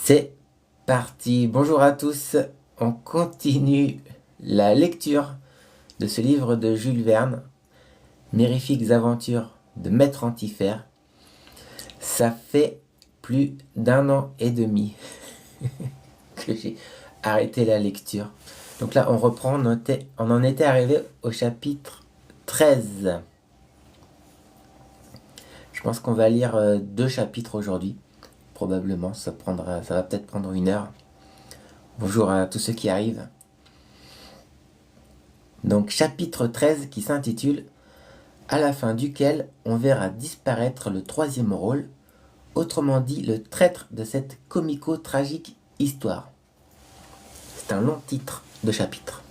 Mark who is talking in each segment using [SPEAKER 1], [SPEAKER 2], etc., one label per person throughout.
[SPEAKER 1] C'est parti. Bonjour à tous. On continue la lecture de ce livre de Jules Verne, Mirifiques aventures de Maître Antifère. Ça fait plus d'un an et demi que j'ai arrêté la lecture. Donc là, on reprend, on en était arrivé au chapitre 13. Je pense qu'on va lire deux chapitres aujourd'hui. Probablement, ça va peut-être prendre une heure. Bonjour à tous ceux qui arrivent. Donc chapitre 13 qui s'intitule à la fin duquel on verra disparaître le troisième rôle, autrement dit le traître de cette comico-tragique histoire. C'est un long titre de chapitre.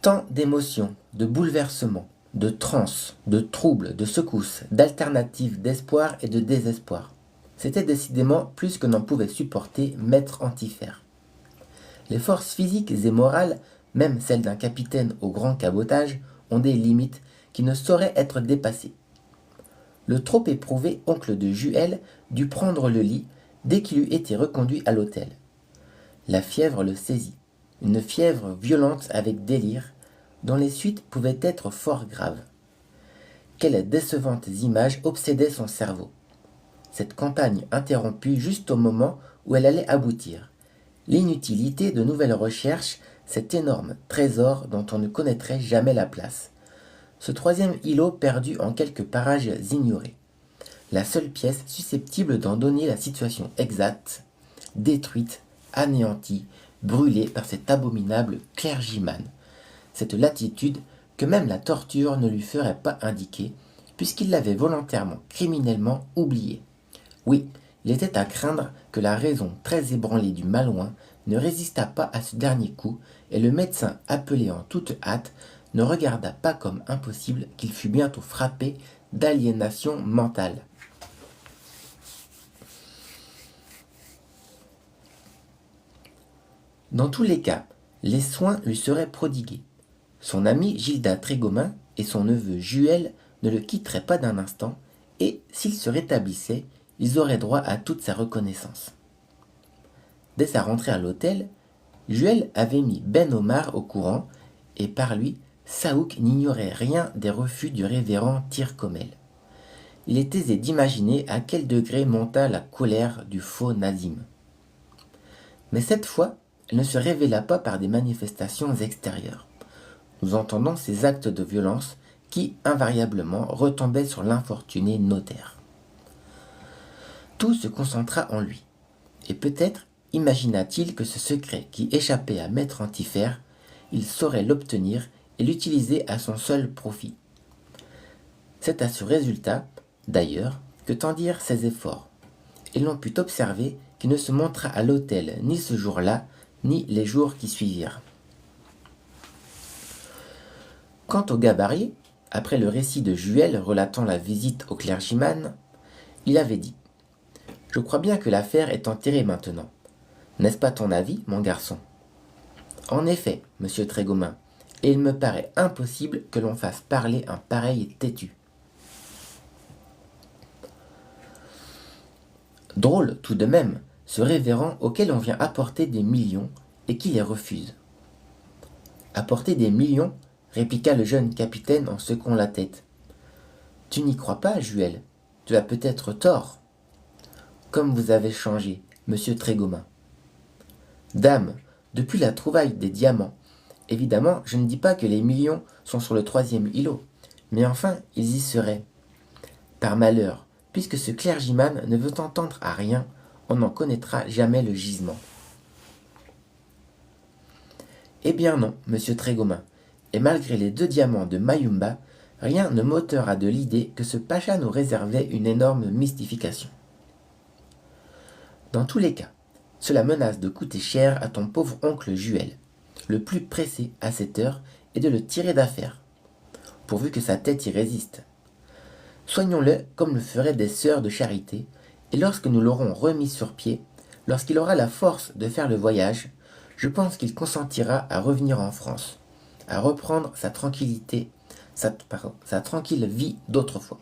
[SPEAKER 1] Tant d'émotions, de bouleversements, de transes, de troubles, de secousses, d'alternatives, d'espoir et de désespoir. C'était décidément plus que n'en pouvait supporter Maître Antifère. Les forces physiques et morales, même celles d'un capitaine au grand cabotage, ont des limites qui ne sauraient être dépassées. Le trop éprouvé oncle de Juel dut prendre le lit dès qu'il eut été reconduit à l'hôtel. La fièvre le saisit, une fièvre violente avec délire, dont les suites pouvaient être fort graves. Quelles décevantes images obsédaient son cerveau. Cette campagne interrompue juste au moment où elle allait aboutir. L'inutilité de nouvelles recherches, cet énorme trésor dont on ne connaîtrait jamais la place. Ce troisième îlot perdu en quelques parages ignorés. La seule pièce susceptible d'en donner la situation exacte, détruite, anéantie, brûlée par cet abominable clergyman. Cette latitude que même la torture ne lui ferait pas indiquer, puisqu'il l'avait volontairement, criminellement oubliée. Oui, il était à craindre que la raison très ébranlée du malouin ne résistât pas à ce dernier coup, et le médecin, appelé en toute hâte, ne regarda pas comme impossible qu'il fût bientôt frappé d'aliénation mentale. Dans tous les cas, les soins lui seraient prodigués. Son ami Gilda Trégomin et son neveu Juel ne le quitteraient pas d'un instant, et, s'il se rétablissait, ils auraient droit à toute sa reconnaissance. Dès sa rentrée à l'hôtel, Juel avait mis Ben Omar au courant, et par lui, Saouk n'ignorait rien des refus du révérend Tircomel. Il est aisé d'imaginer à quel degré monta la colère du faux Nazim. Mais cette fois, elle ne se révéla pas par des manifestations extérieures. Nous entendons ces actes de violence qui, invariablement, retombaient sur l'infortuné notaire. Tout se concentra en lui, et peut-être imagina-t-il que ce secret qui échappait à Maître Antifère, il saurait l'obtenir et l'utiliser à son seul profit. C'est à ce résultat, d'ailleurs, que tendirent ses efforts, et l'on put observer qu'il ne se montra à l'hôtel ni ce jour-là, ni les jours qui suivirent. Quant au gabarit, après le récit de Juel relatant la visite au clergyman, il avait dit « Je crois bien que l'affaire est enterrée maintenant. N'est-ce pas ton avis, mon garçon ?» En effet, monsieur Trégomin, et il me paraît impossible que l'on fasse parler un pareil têtu. Drôle tout de même, ce révérend auquel on vient apporter des millions et qui les refuse. Apporter des millions, répliqua le jeune capitaine en secouant la tête. Tu n'y crois pas, Juel, tu as peut-être tort. Comme vous avez changé, monsieur Trégomin. Dame, depuis la trouvaille des diamants, évidemment, je ne dis pas que les millions sont sur le troisième îlot, mais enfin, ils y seraient. Par malheur, puisque ce clergyman ne veut entendre à rien, on n'en connaîtra jamais le gisement. Eh bien non, monsieur Trégomin, et malgré les 2 diamants de Mayumba, rien ne m'ôtera de l'idée que ce pacha nous réservait une énorme mystification. Dans tous les cas, cela menace de coûter cher à ton pauvre oncle Juel. Le plus pressé à cette heure est de le tirer d'affaire, pourvu que sa tête y résiste. Soignons-le comme le feraient des sœurs de charité, et lorsque nous l'aurons remis sur pied, lorsqu'il aura la force de faire le voyage, je pense qu'il consentira à revenir en France, à reprendre sa tranquille vie d'autrefois.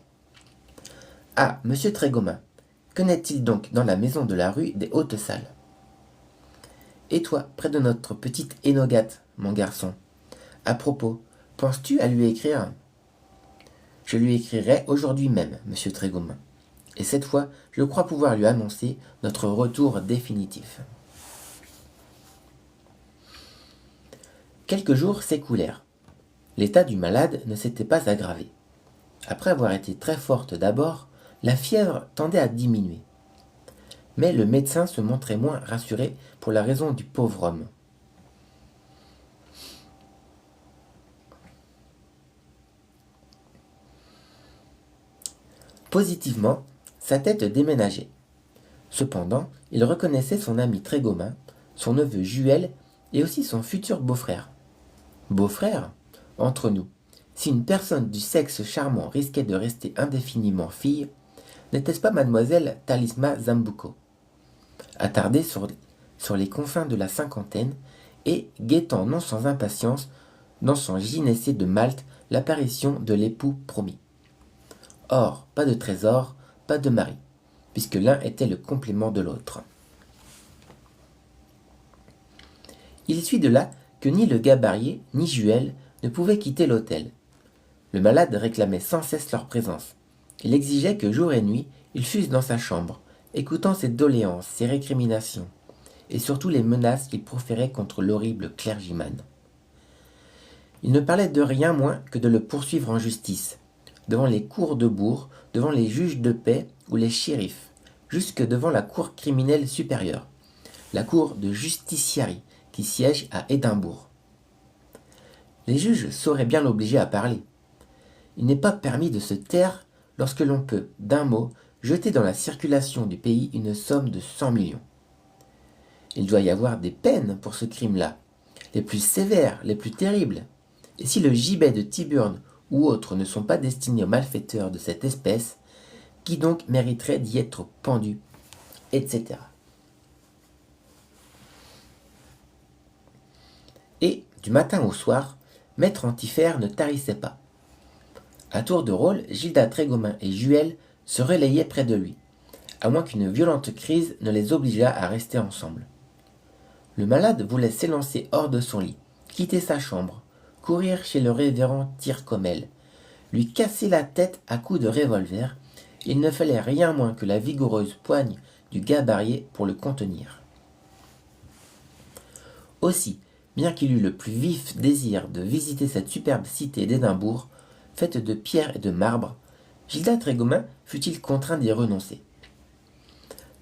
[SPEAKER 1] Ah, monsieur Trégomin, que n'est-il donc dans la maison de la rue des Hautes Salles? Et toi, près de notre petite Énogate, mon garçon. À propos, penses-tu à lui écrire? Je lui écrirai aujourd'hui même, monsieur Trégomin. Et cette fois, je crois pouvoir lui annoncer notre retour définitif. Quelques jours s'écoulèrent. L'état du malade ne s'était pas aggravé. Après avoir été très forte d'abord, la fièvre tendait à diminuer. Mais le médecin se montrait moins rassuré pour la raison du pauvre homme. Positivement, sa tête déménageait. Cependant, il reconnaissait son ami Trégomin, son neveu Juel et aussi son futur beau-frère. Beau-frère? Entre nous, si une personne du sexe charmant risquait de rester indéfiniment fille, n'était-ce pas mademoiselle Talisma Zambuco, attardée sur les confins de la cinquantaine et guettant non sans impatience dans son gynécée de Malte l'apparition de l'époux promis. Or, pas de trésor, pas de mari, puisque l'un était le complément de l'autre. Il suit de là que ni le gabarier ni Juel ne pouvaient quitter l'hôtel. Le malade réclamait sans cesse leur présence. Il exigeait que jour et nuit, ils fussent dans sa chambre, écoutant ses doléances, ses récriminations, et surtout les menaces qu'il proférait contre l'horrible clergyman. Il ne parlait de rien moins que de le poursuivre en justice, devant les cours de bourg, devant les juges de paix ou les shérifs, jusque devant la cour criminelle supérieure, la cour de justiciari qui siège à Édimbourg. Les juges sauraient bien l'obliger à parler. Il n'est pas permis de se taire lorsque l'on peut, d'un mot, jeter dans la circulation du pays une somme de 100 millions. Il doit y avoir des peines pour ce crime-là, les plus sévères, les plus terribles. Et si le gibet de Tyburn ou autres ne sont pas destinés aux malfaiteurs de cette espèce, qui donc mériterait d'y être pendu, etc. Et, du matin au soir, Maître Antifère ne tarissait pas. À tour de rôle, Gilda Trégomin et Juel se relayaient près de lui, à moins qu'une violente crise ne les obligeât à rester ensemble. Le malade voulait s'élancer hors de son lit, quitter sa chambre, courir chez le révérend Tyrcomel, lui casser la tête à coups de revolver. Il ne fallait rien moins que la vigoureuse poigne du gabarier pour le contenir. Aussi, bien qu'il eût le plus vif désir de visiter cette superbe cité d'Édimbourg, faite de pierre et de marbre, Gilda Trégomin fut-il contraint d'y renoncer.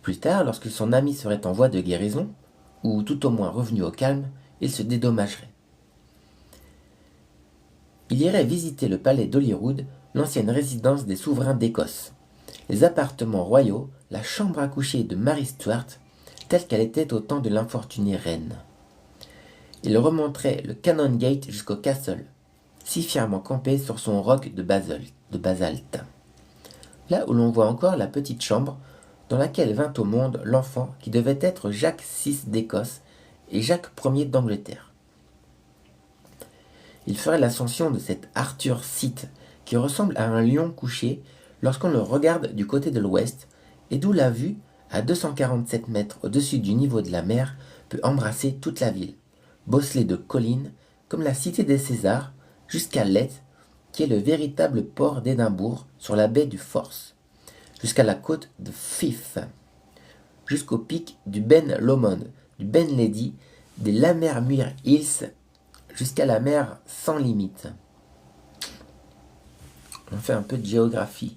[SPEAKER 1] Plus tard, lorsque son ami serait en voie de guérison, ou tout au moins revenu au calme, il se dédommagerait. Il irait visiter le palais d'Holyrood, l'ancienne résidence des souverains d'Écosse, les appartements royaux, la chambre à coucher de Mary Stuart, telle qu'elle était au temps de l'infortunée reine. Il remonterait le Canongate jusqu'au Castle, si fièrement campé sur son roc de basalte. Là où l'on voit encore la petite chambre dans laquelle vint au monde l'enfant qui devait être Jacques VI d'Écosse et Jacques Ier d'Angleterre. Il ferait l'ascension de cet Arthur Sith qui ressemble à un lion couché lorsqu'on le regarde du côté de l'ouest et d'où la vue, à 247 mètres au-dessus du niveau de la mer, peut embrasser toute la ville, bosselée de collines, comme la cité des Césars, jusqu'à Leith, qui est le véritable port d'Édimbourg sur la baie du Forth, jusqu'à la côte de Fife, jusqu'au pic du Ben Lomond, du Ben Lady, des Lammermuir Hills, jusqu'à la mer sans limite. On fait un peu de géographie.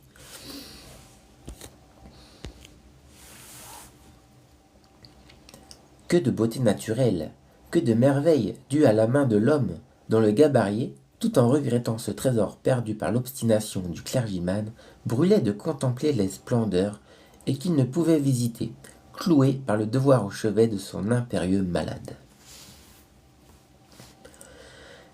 [SPEAKER 1] Que de beauté naturelle, que de merveilles dues à la main de l'homme, dont le gabarier, tout en regrettant ce trésor perdu par l'obstination du clergyman, brûlait de contempler les splendeurs et qu'il ne pouvait visiter, cloué par le devoir au chevet de son impérieux malade.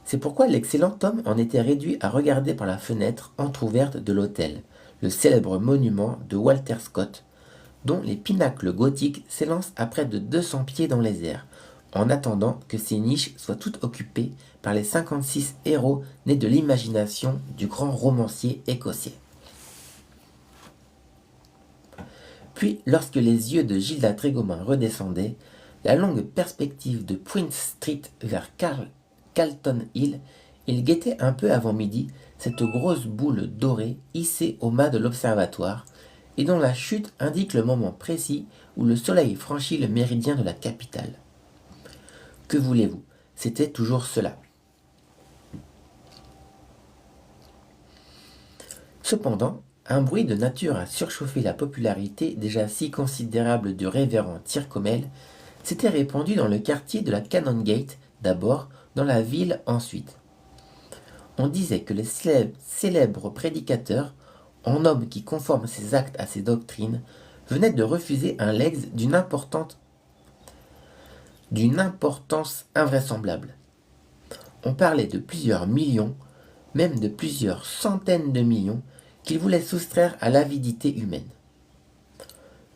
[SPEAKER 1] C'est pourquoi l'excellent homme en était réduit à regarder par la fenêtre entr'ouverte de l'hôtel, le célèbre monument de Walter Scott, dont les pinacles gothiques s'élancent à près de 200 pieds dans les airs, en attendant que ces niches soient toutes occupées par les 56 héros nés de l'imagination du grand romancier écossais. Puis, lorsque les yeux de Gilda Trégomin redescendaient, la longue perspective de Prince Street vers Carlton Hill, il guettait un peu avant midi cette grosse boule dorée hissée au mât de l'observatoire, et dont la chute indique le moment précis où le soleil franchit le méridien de la capitale. Que voulez-vous, c'était toujours cela. Cependant, un bruit de nature à surchauffer la popularité déjà si considérable du révérend Tyrcomel s'était répandu dans le quartier de la Canongate d'abord, dans la ville ensuite. On disait que les célèbres prédicateurs, en hommes qui conforment ses actes à ses doctrines, venaient de refuser un legs d'une importance invraisemblable. On parlait de plusieurs millions, même de plusieurs centaines de millions, qu'ils voulaient soustraire à l'avidité humaine.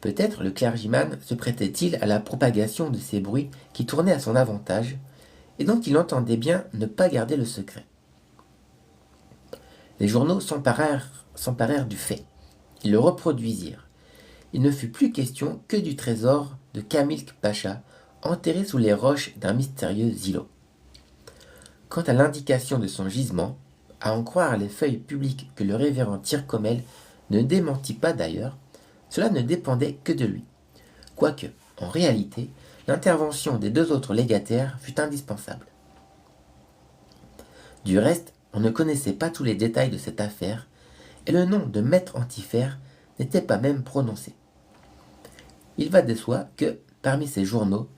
[SPEAKER 1] Peut-être le clergyman se prêtait-il à la propagation de ces bruits qui tournaient à son avantage, et dont il entendait bien ne pas garder le secret. Les journaux s'emparèrent du fait. Ils le reproduisirent. Il ne fut plus question que du trésor de Kamilk Pacha, enterré sous les roches d'un mystérieux îlot. Quant à l'indication de son gisement, à en croire les feuilles publiques que le révérend Tyrcomel ne démentit pas d'ailleurs, cela ne dépendait que de lui. Quoique, en réalité, l'intervention des deux autres légataires fut indispensable. Du reste, on ne connaissait pas tous les détails de cette affaire, et le nom de maître Antifère n'était pas même prononcé. Il va de soi que, parmi ces journaux,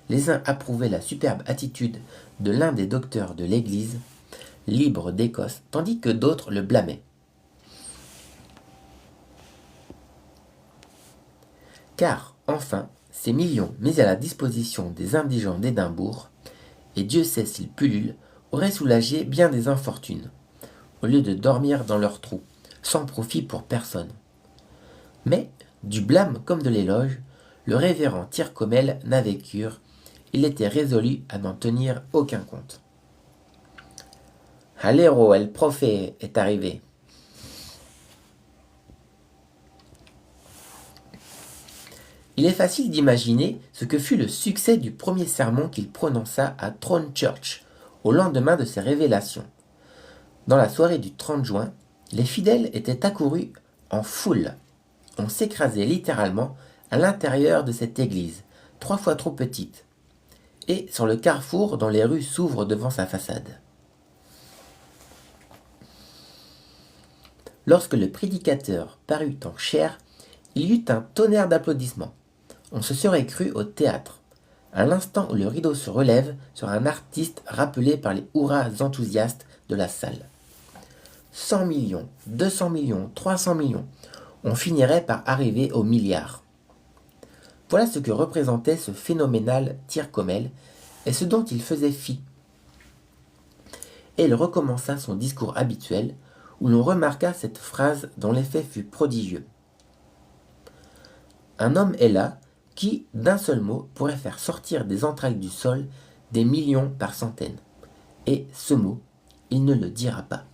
[SPEAKER 1] les uns approuvaient la superbe attitude de l'un des docteurs de l'Église, libre d'Écosse, tandis que d'autres le blâmaient. Car, enfin, ces millions mis à la disposition des indigents d'Édimbourg, et Dieu sait s'ils pullulent, auraient soulagé bien des infortunes, au lieu de dormir dans leurs trous, sans profit pour personne. Mais, du blâme comme de l'éloge, le révérend Tyrcomel n'avait cure, il était résolu à n'en tenir aucun compte. Alero, el profe est arrivé. Il est facile d'imaginer ce que fut le succès du premier sermon qu'il prononça à Throne Church, au lendemain de ses révélations. Dans la soirée du 30 juin, les fidèles étaient accourus en foule. On s'écrasait littéralement à l'intérieur de cette église, 3 fois trop petite, et sur le carrefour dont les rues s'ouvrent devant sa façade. Lorsque le prédicateur parut en chair, il y eut un tonnerre d'applaudissements. On se serait cru au théâtre. À l'instant où le rideau se relève sur un artiste rappelé par les hurrahs enthousiastes de la salle. 100 millions, 200 millions, 300 millions, on finirait par arriver aux milliards. Voilà ce que représentait ce phénoménal Tyrcomel et ce dont il faisait fi. Et il recommença son discours habituel, où l'on remarqua cette phrase dont l'effet fut prodigieux. Un homme est là qui, d'un seul mot, pourrait faire sortir des entrailles du sol des millions par centaines. Et ce mot, il ne le dira pas.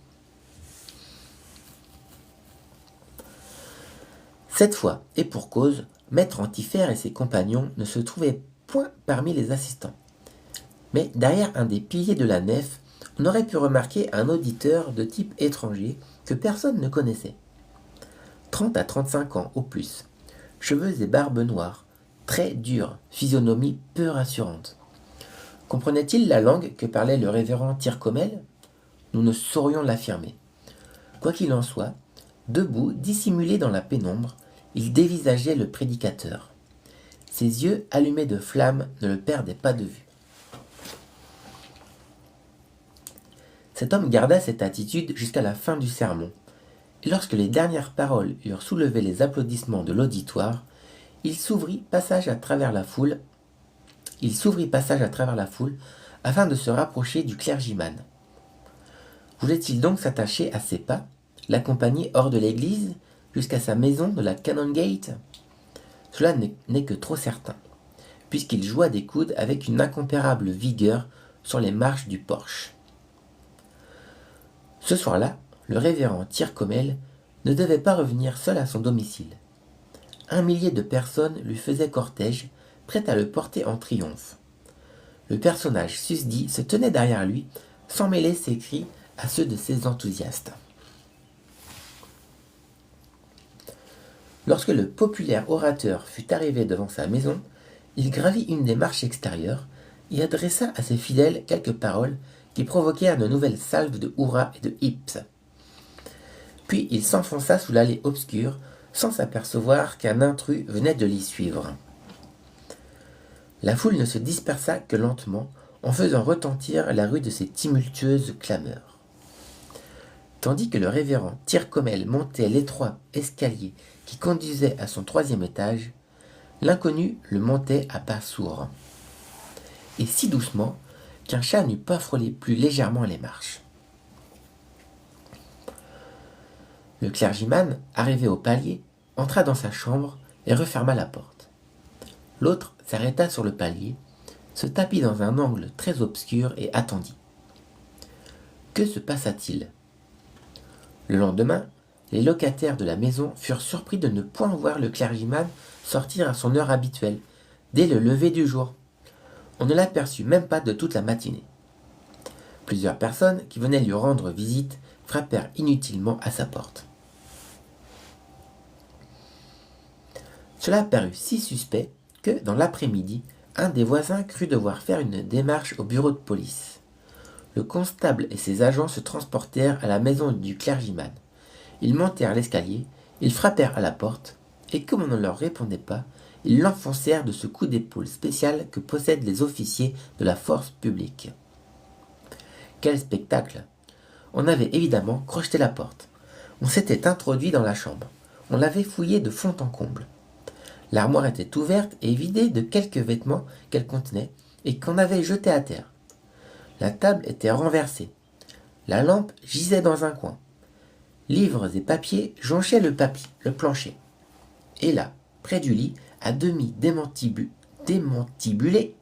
[SPEAKER 1] Cette fois, et pour cause, maître Antifère et ses compagnons ne se trouvaient point parmi les assistants. Mais derrière un des piliers de la nef, on aurait pu remarquer un auditeur de type étranger que personne ne connaissait. 30 à 35 ans au plus, cheveux et barbe noire, traits durs, physionomie peu rassurante. Comprenait-il la langue que parlait le révérend Tyrcomel ? Nous ne saurions l'affirmer. Quoi qu'il en soit, debout, dissimulé dans la pénombre, il dévisageait le prédicateur. Ses yeux, allumés de flammes, ne le perdaient pas de vue. Cet homme garda cette attitude jusqu'à la fin du sermon, et lorsque les dernières paroles eurent soulevé les applaudissements de l'auditoire, il s'ouvrit passage à travers la foule afin de se rapprocher du clergyman. Voulait-il donc s'attacher à ses pas, l'accompagner hors de l'église, jusqu'à sa maison de la Canongate ? Cela n'est que trop certain, puisqu'il joua des coudes avec une incomparable vigueur sur les marches du porche. Ce soir-là, le révérend Tyrcomel ne devait pas revenir seul à son domicile. un millier de personnes lui faisaient cortège, prêtes à le porter en triomphe. Le personnage susdit se tenait derrière lui, sans mêler ses cris à ceux de ses enthousiastes. Lorsque le populaire orateur fut arrivé devant sa maison, il gravit une des marches extérieures et adressa à ses fidèles quelques paroles qui provoquèrent de nouvelles salves de hurrahs et de hips. Puis il s'enfonça sous l'allée obscure, sans s'apercevoir qu'un intrus venait de l'y suivre. La foule ne se dispersa que lentement, en faisant retentir la rue de ses tumultueuses clameurs. Tandis que le révérend Tyrcomel montait l'étroit escalier qui conduisait à son 3e étage, l'inconnu le montait à pas sourds, et si doucement qu'un chat n'eût pas frôlé plus légèrement les marches. Le clergyman, arrivé au palier, entra dans sa chambre et referma la porte. L'autre s'arrêta sur le palier, se tapit dans un angle très obscur et attendit. Que se passa-t-il ? Le lendemain, les locataires de la maison furent surpris de ne point voir le clergyman sortir à son heure habituelle, dès le lever du jour. On ne l'aperçut même pas de toute la matinée. Plusieurs personnes qui venaient lui rendre visite frappèrent inutilement à sa porte. Cela parut si suspect que, dans l'après-midi, un des voisins crut devoir faire une démarche au bureau de police. Le constable et ses agents se transportèrent à la maison du clergyman. Ils montèrent l'escalier, ils frappèrent à la porte, et comme on ne leur répondait pas, ils l'enfoncèrent de ce coup d'épaule spécial que possèdent les officiers de la force publique. Quel spectacle! On avait évidemment crocheté la porte. On s'était introduit dans la chambre. On l'avait fouillée de fond en comble. L'armoire était ouverte et vidée de quelques vêtements qu'elle contenait et qu'on avait jetés à terre. La table était renversée. La lampe gisait dans un coin. Livres et papiers jonchaient le plancher. Et là, près du lit, à demi démantibulé,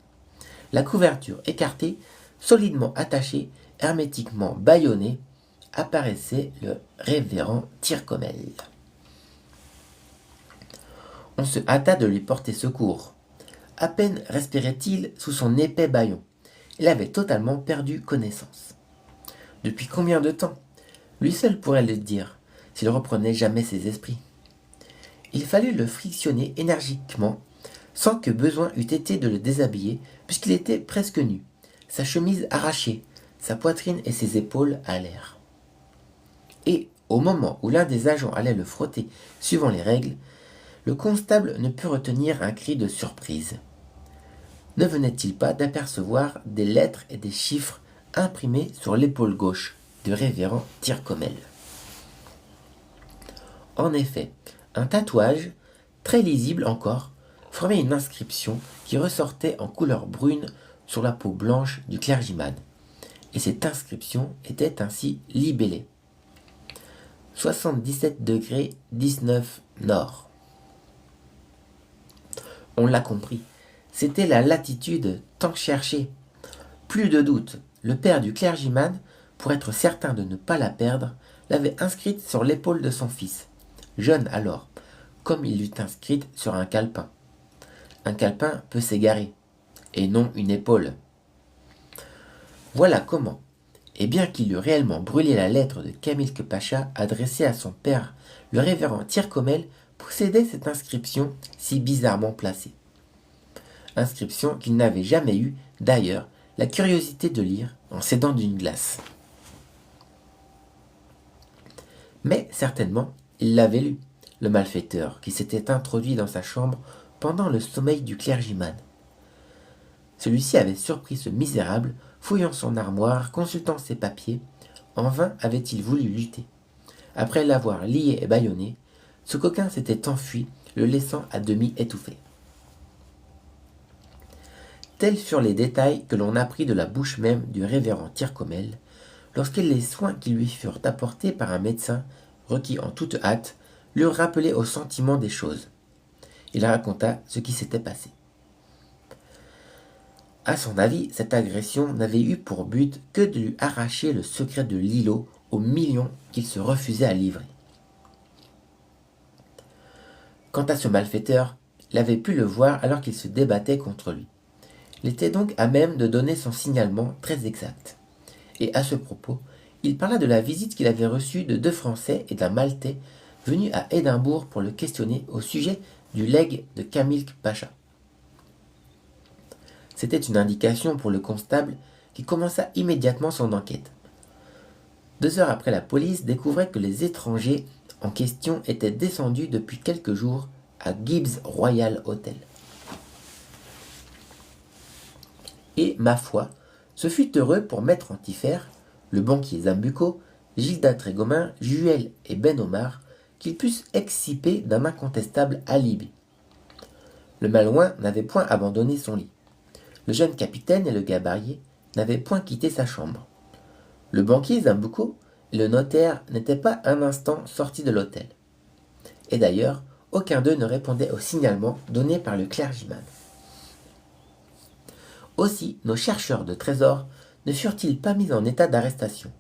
[SPEAKER 1] la couverture écartée, solidement attachée, hermétiquement bâillonnée, apparaissait le révérend Tyrcomel. On se hâta de lui porter secours. À peine respirait-il sous son épais bâillon. Il avait totalement perdu connaissance. Depuis combien de temps ? Lui seul pourrait le dire, s'il reprenait jamais ses esprits. Il fallut le frictionner énergiquement, sans que besoin eût été de le déshabiller, puisqu'il était presque nu, sa chemise arrachée, sa poitrine et ses épaules à l'air. Et, au moment où l'un des agents allait le frotter, suivant les règles, le constable ne put retenir un cri de surprise. Ne venait-il pas d'apercevoir des lettres et des chiffres imprimés sur l'épaule gauche du révérend Tyrcomel ? En effet, un tatouage, très lisible encore, formait une inscription qui ressortait en couleur brune sur la peau blanche du clergyman. Et cette inscription était ainsi libellée. 77°19' nord. On l'a compris, c'était la latitude tant cherchée. Plus de doute, le père du clergyman, pour être certain de ne pas la perdre, l'avait inscrite sur l'épaule de son fils, jeune alors, comme il l'eût inscrite sur un calepin. Un calepin peut s'égarer, et non une épaule. Voilà comment, et bien qu'il eût réellement brûlé la lettre de Kamilke Pacha adressée à son père, le révérend Tyrcomel possédait cette inscription si bizarrement placée. Inscription qu'il n'avait jamais eu, d'ailleurs, la curiosité de lire en s'aidant d'une glace. Mais certainement, il l'avait lu, le malfaiteur qui s'était introduit dans sa chambre pendant le sommeil du clergyman. Celui-ci avait surpris ce misérable, fouillant son armoire, consultant ses papiers. En vain avait-il voulu lutter. Après l'avoir lié et bâillonné, ce coquin s'était enfui, le laissant à demi étouffé. Tels furent les détails que l'on apprit de la bouche même du révérend Tyrcomel, lorsque les soins qui lui furent apportés par un médecin, requis en toute hâte, l'eurent rappelé au sentiment des choses. Il raconta ce qui s'était passé. À son avis, cette agression n'avait eu pour but que de lui arracher le secret de l'îlot aux millions qu'il se refusait à livrer. Quant à ce malfaiteur, il avait pu le voir alors qu'il se débattait contre lui. Il était donc à même de donner son signalement très exact. Et à ce propos, il parla de la visite qu'il avait reçue de 2 Français et d'un Maltais venus à Édimbourg pour le questionner au sujet du legs de Camilk Pacha. C'était une indication pour le constable qui commença immédiatement son enquête. 2 heures après, la police découvrait que les étrangers en question étaient descendus depuis quelques jours à Gibbs Royal Hotel. Et, ma foi, ce fut heureux pour Maître Antifère, le banquier Zambucco, Gilda Trégomin, Juel et Ben Omar, qu'ils pussent exciper d'un incontestable alibi. Le malouin n'avait point abandonné son lit. Le jeune capitaine et le gabarier n'avaient point quitté sa chambre. Le banquier Zambucco et le notaire n'étaient pas un instant sortis de l'hôtel. Et d'ailleurs, aucun d'eux ne répondait au signalement donné par le clergyman. Aussi, nos chercheurs de trésors ne furent-ils pas mis en état d'arrestation.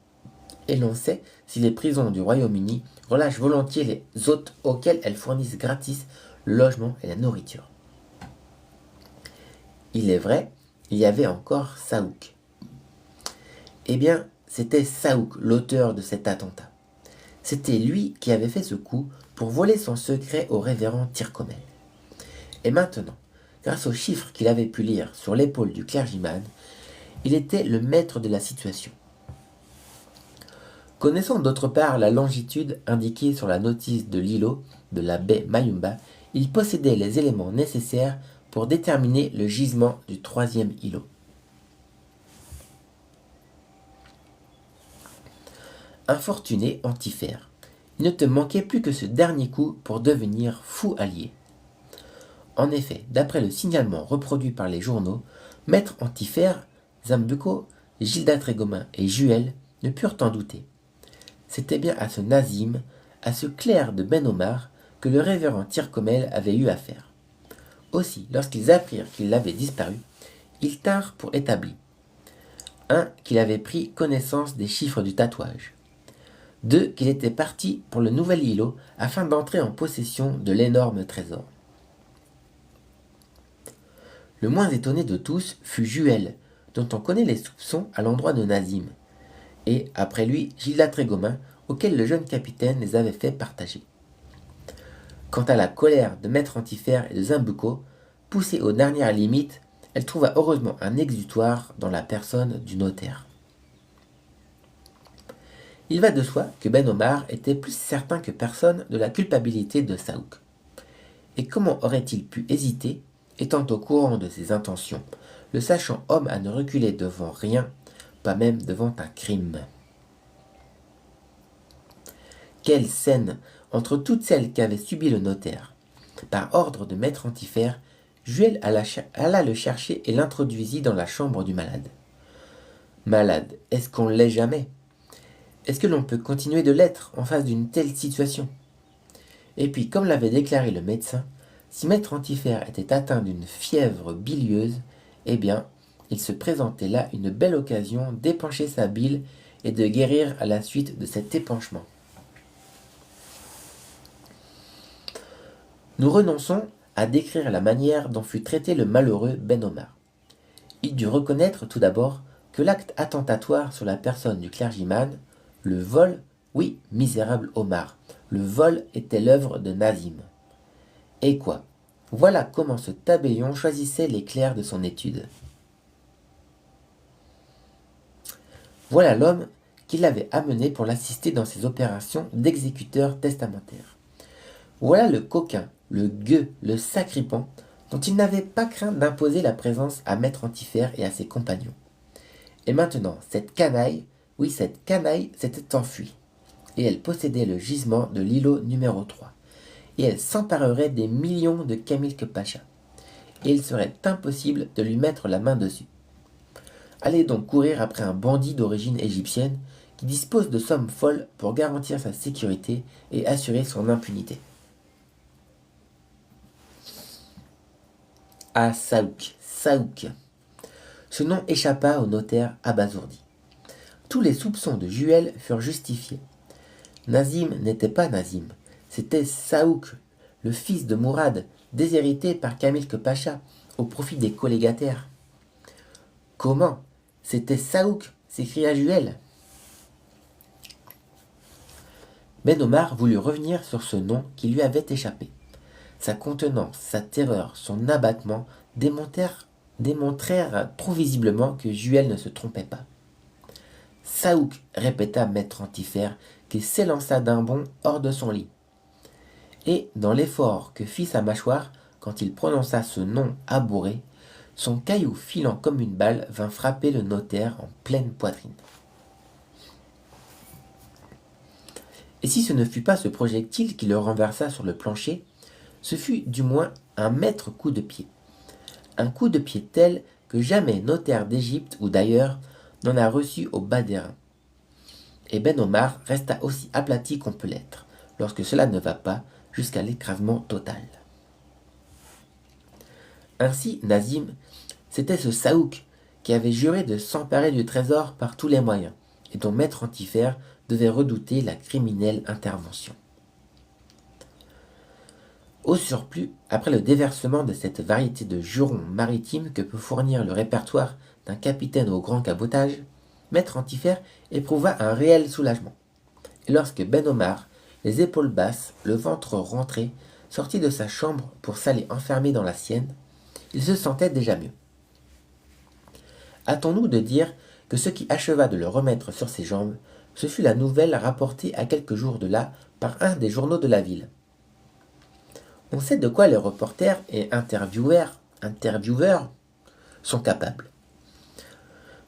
[SPEAKER 1] Et l'on sait si les prisons du Royaume-Uni relâchent volontiers les hôtes auxquels elles fournissent gratis le logement et la nourriture. Il est vrai, il y avait encore Saouk. Eh bien, c'était Saouk, l'auteur de cet attentat. C'était lui qui avait fait ce coup pour voler son secret au révérend Tyrcomel. Et maintenant, grâce aux chiffres qu'il avait pu lire sur l'épaule du clergyman, il était le maître de la situation. Connaissant d'autre part la longitude indiquée sur la notice de l'îlot de la baie Mayumba, il possédait les éléments nécessaires pour déterminer le gisement du 3e îlot. Infortuné Antifère, il ne te manquait plus que ce dernier coup pour devenir fou allié. En effet, d'après le signalement reproduit par les journaux, Maître Antifère, Zambucco, Gilda Trégomin et Juel ne purent en douter. C'était bien à ce Nazim, à ce clerc de Ben Omar, que le révérend Tyrcomel avait eu affaire. Aussi, lorsqu'ils apprirent qu'il avait disparu, ils tinrent pour établi 1. Qu'il avait pris connaissance des chiffres du tatouage. 2. Qu'il était parti pour le nouvel îlot afin d'entrer en possession de l'énorme trésor. Le moins étonné de tous fut Juel, dont on connaît les soupçons à l'endroit de Nazim, et, après lui, Gilda Trégomin, auquel le jeune capitaine les avait fait partager. Quant à la colère de Maître Antifère et de Zambucco, poussée aux dernières limites, elle trouva heureusement un exutoire dans la personne du notaire. Il va de soi que Ben Omar était plus certain que personne de la culpabilité de Saouk. Et comment aurait-il pu hésiter, étant au courant de ses intentions, le sachant homme à ne reculer devant rien, pas même devant un crime? Quelle scène entre toutes celles qu'avait subi le notaire! Par ordre de Maître Antifère, Juel alla le chercher et l'introduisit dans la chambre du malade. Malade, est-ce qu'on l'est jamais? Est-ce que l'on peut continuer de l'être en face d'une telle situation? Et puis, comme l'avait déclaré le médecin, si Maître Antifère était atteint d'une fièvre bilieuse, eh bien, il se présentait là une belle occasion d'épancher sa bile et de guérir à la suite de cet épanchement. Nous renonçons à décrire la manière dont fut traité le malheureux Ben Omar. Il dut reconnaître tout d'abord que l'acte attentatoire sur la personne du clergyman, le vol, oui, misérable Omar, le vol était l'œuvre de Nazim. Et quoi? Voilà comment ce tabellion choisissait les clercs de son étude. Voilà l'homme qui l'avait amené pour l'assister dans ses opérations d'exécuteur testamentaire. Voilà le coquin, le gueux, le sacripant, dont il n'avait pas craint d'imposer la présence à Maître Antifère et à ses compagnons. Et maintenant, cette canaille, oui, cette canaille s'était enfuie, et elle possédait le gisement de l'îlot numéro 3, et elle s'emparerait des millions de Camilk Pacha, et il serait impossible de lui mettre la main dessus. Allez donc courir après un bandit d'origine égyptienne qui dispose de sommes folles pour garantir sa sécurité et assurer son impunité. Ah, Saouk, Saouk. Ce nom échappa au notaire abasourdi. Tous les soupçons de Juel furent justifiés. Nazim n'était pas Nazim, c'était Saouk, le fils de Mourad, déshérité par Kamilke Pacha, au profit des collégataires. Comment? C'était Saouk, s'écria Juel. Ben Omar voulut revenir sur ce nom qui lui avait échappé. Sa contenance, sa terreur, son abattement démontrèrent trop visiblement que Juel ne se trompait pas. Saouk, répéta maître Antifère, qui s'élança d'un bond hors de son lit. Et, dans l'effort que fit sa mâchoire quand il prononça ce nom abouré, son caillou filant comme une balle vint frapper le notaire en pleine poitrine. Et si ce ne fut pas ce projectile qui le renversa sur le plancher, ce fut du moins un maître coup de pied. Un coup de pied tel que jamais notaire d'Égypte ou d'ailleurs n'en a reçu au bas des reins. Et Ben Omar resta aussi aplati qu'on peut l'être, lorsque cela ne va pas jusqu'à l'écrasement total. Ainsi, Nazim, c'était ce Saouk qui avait juré de s'emparer du trésor par tous les moyens, et dont maître Antifère devait redouter la criminelle intervention. Au surplus, après le déversement de cette variété de jurons maritimes que peut fournir le répertoire d'un capitaine au grand cabotage, maître Antifère éprouva un réel soulagement. Et lorsque Ben Omar, les épaules basses, le ventre rentré, sortit de sa chambre pour s'aller enfermer dans la sienne, il se sentait déjà mieux. Hâtons-nous de dire que ce qui acheva de le remettre sur ses jambes, ce fut la nouvelle rapportée à quelques jours de là par un des journaux de la ville. On sait de quoi les reporters et intervieweurs sont capables.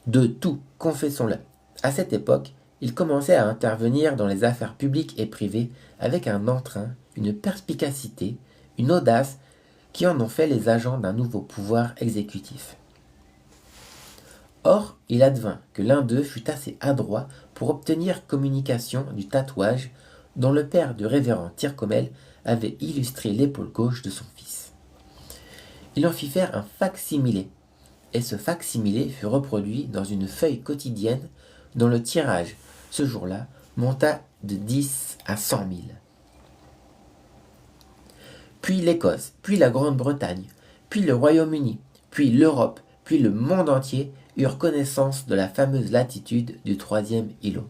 [SPEAKER 1] De tout, confessons-le. À cette époque, ils commençaient à intervenir dans les affaires publiques et privées avec un entrain, une perspicacité, une audace qui en ont fait les agents d'un nouveau pouvoir exécutif. Or, il advint que l'un d'eux fut assez adroit pour obtenir communication du tatouage dont le père du révérend Tyrcomel avait illustré l'épaule gauche de son fils. Il en fit faire un fac-similé, et ce fac-similé fut reproduit dans une feuille quotidienne dont le tirage, ce jour-là, monta de 10 à 100 000. Puis l'Écosse, puis la Grande-Bretagne, puis le Royaume-Uni, puis l'Europe, puis le monde entier eurent connaissance de la fameuse latitude du troisième îlot.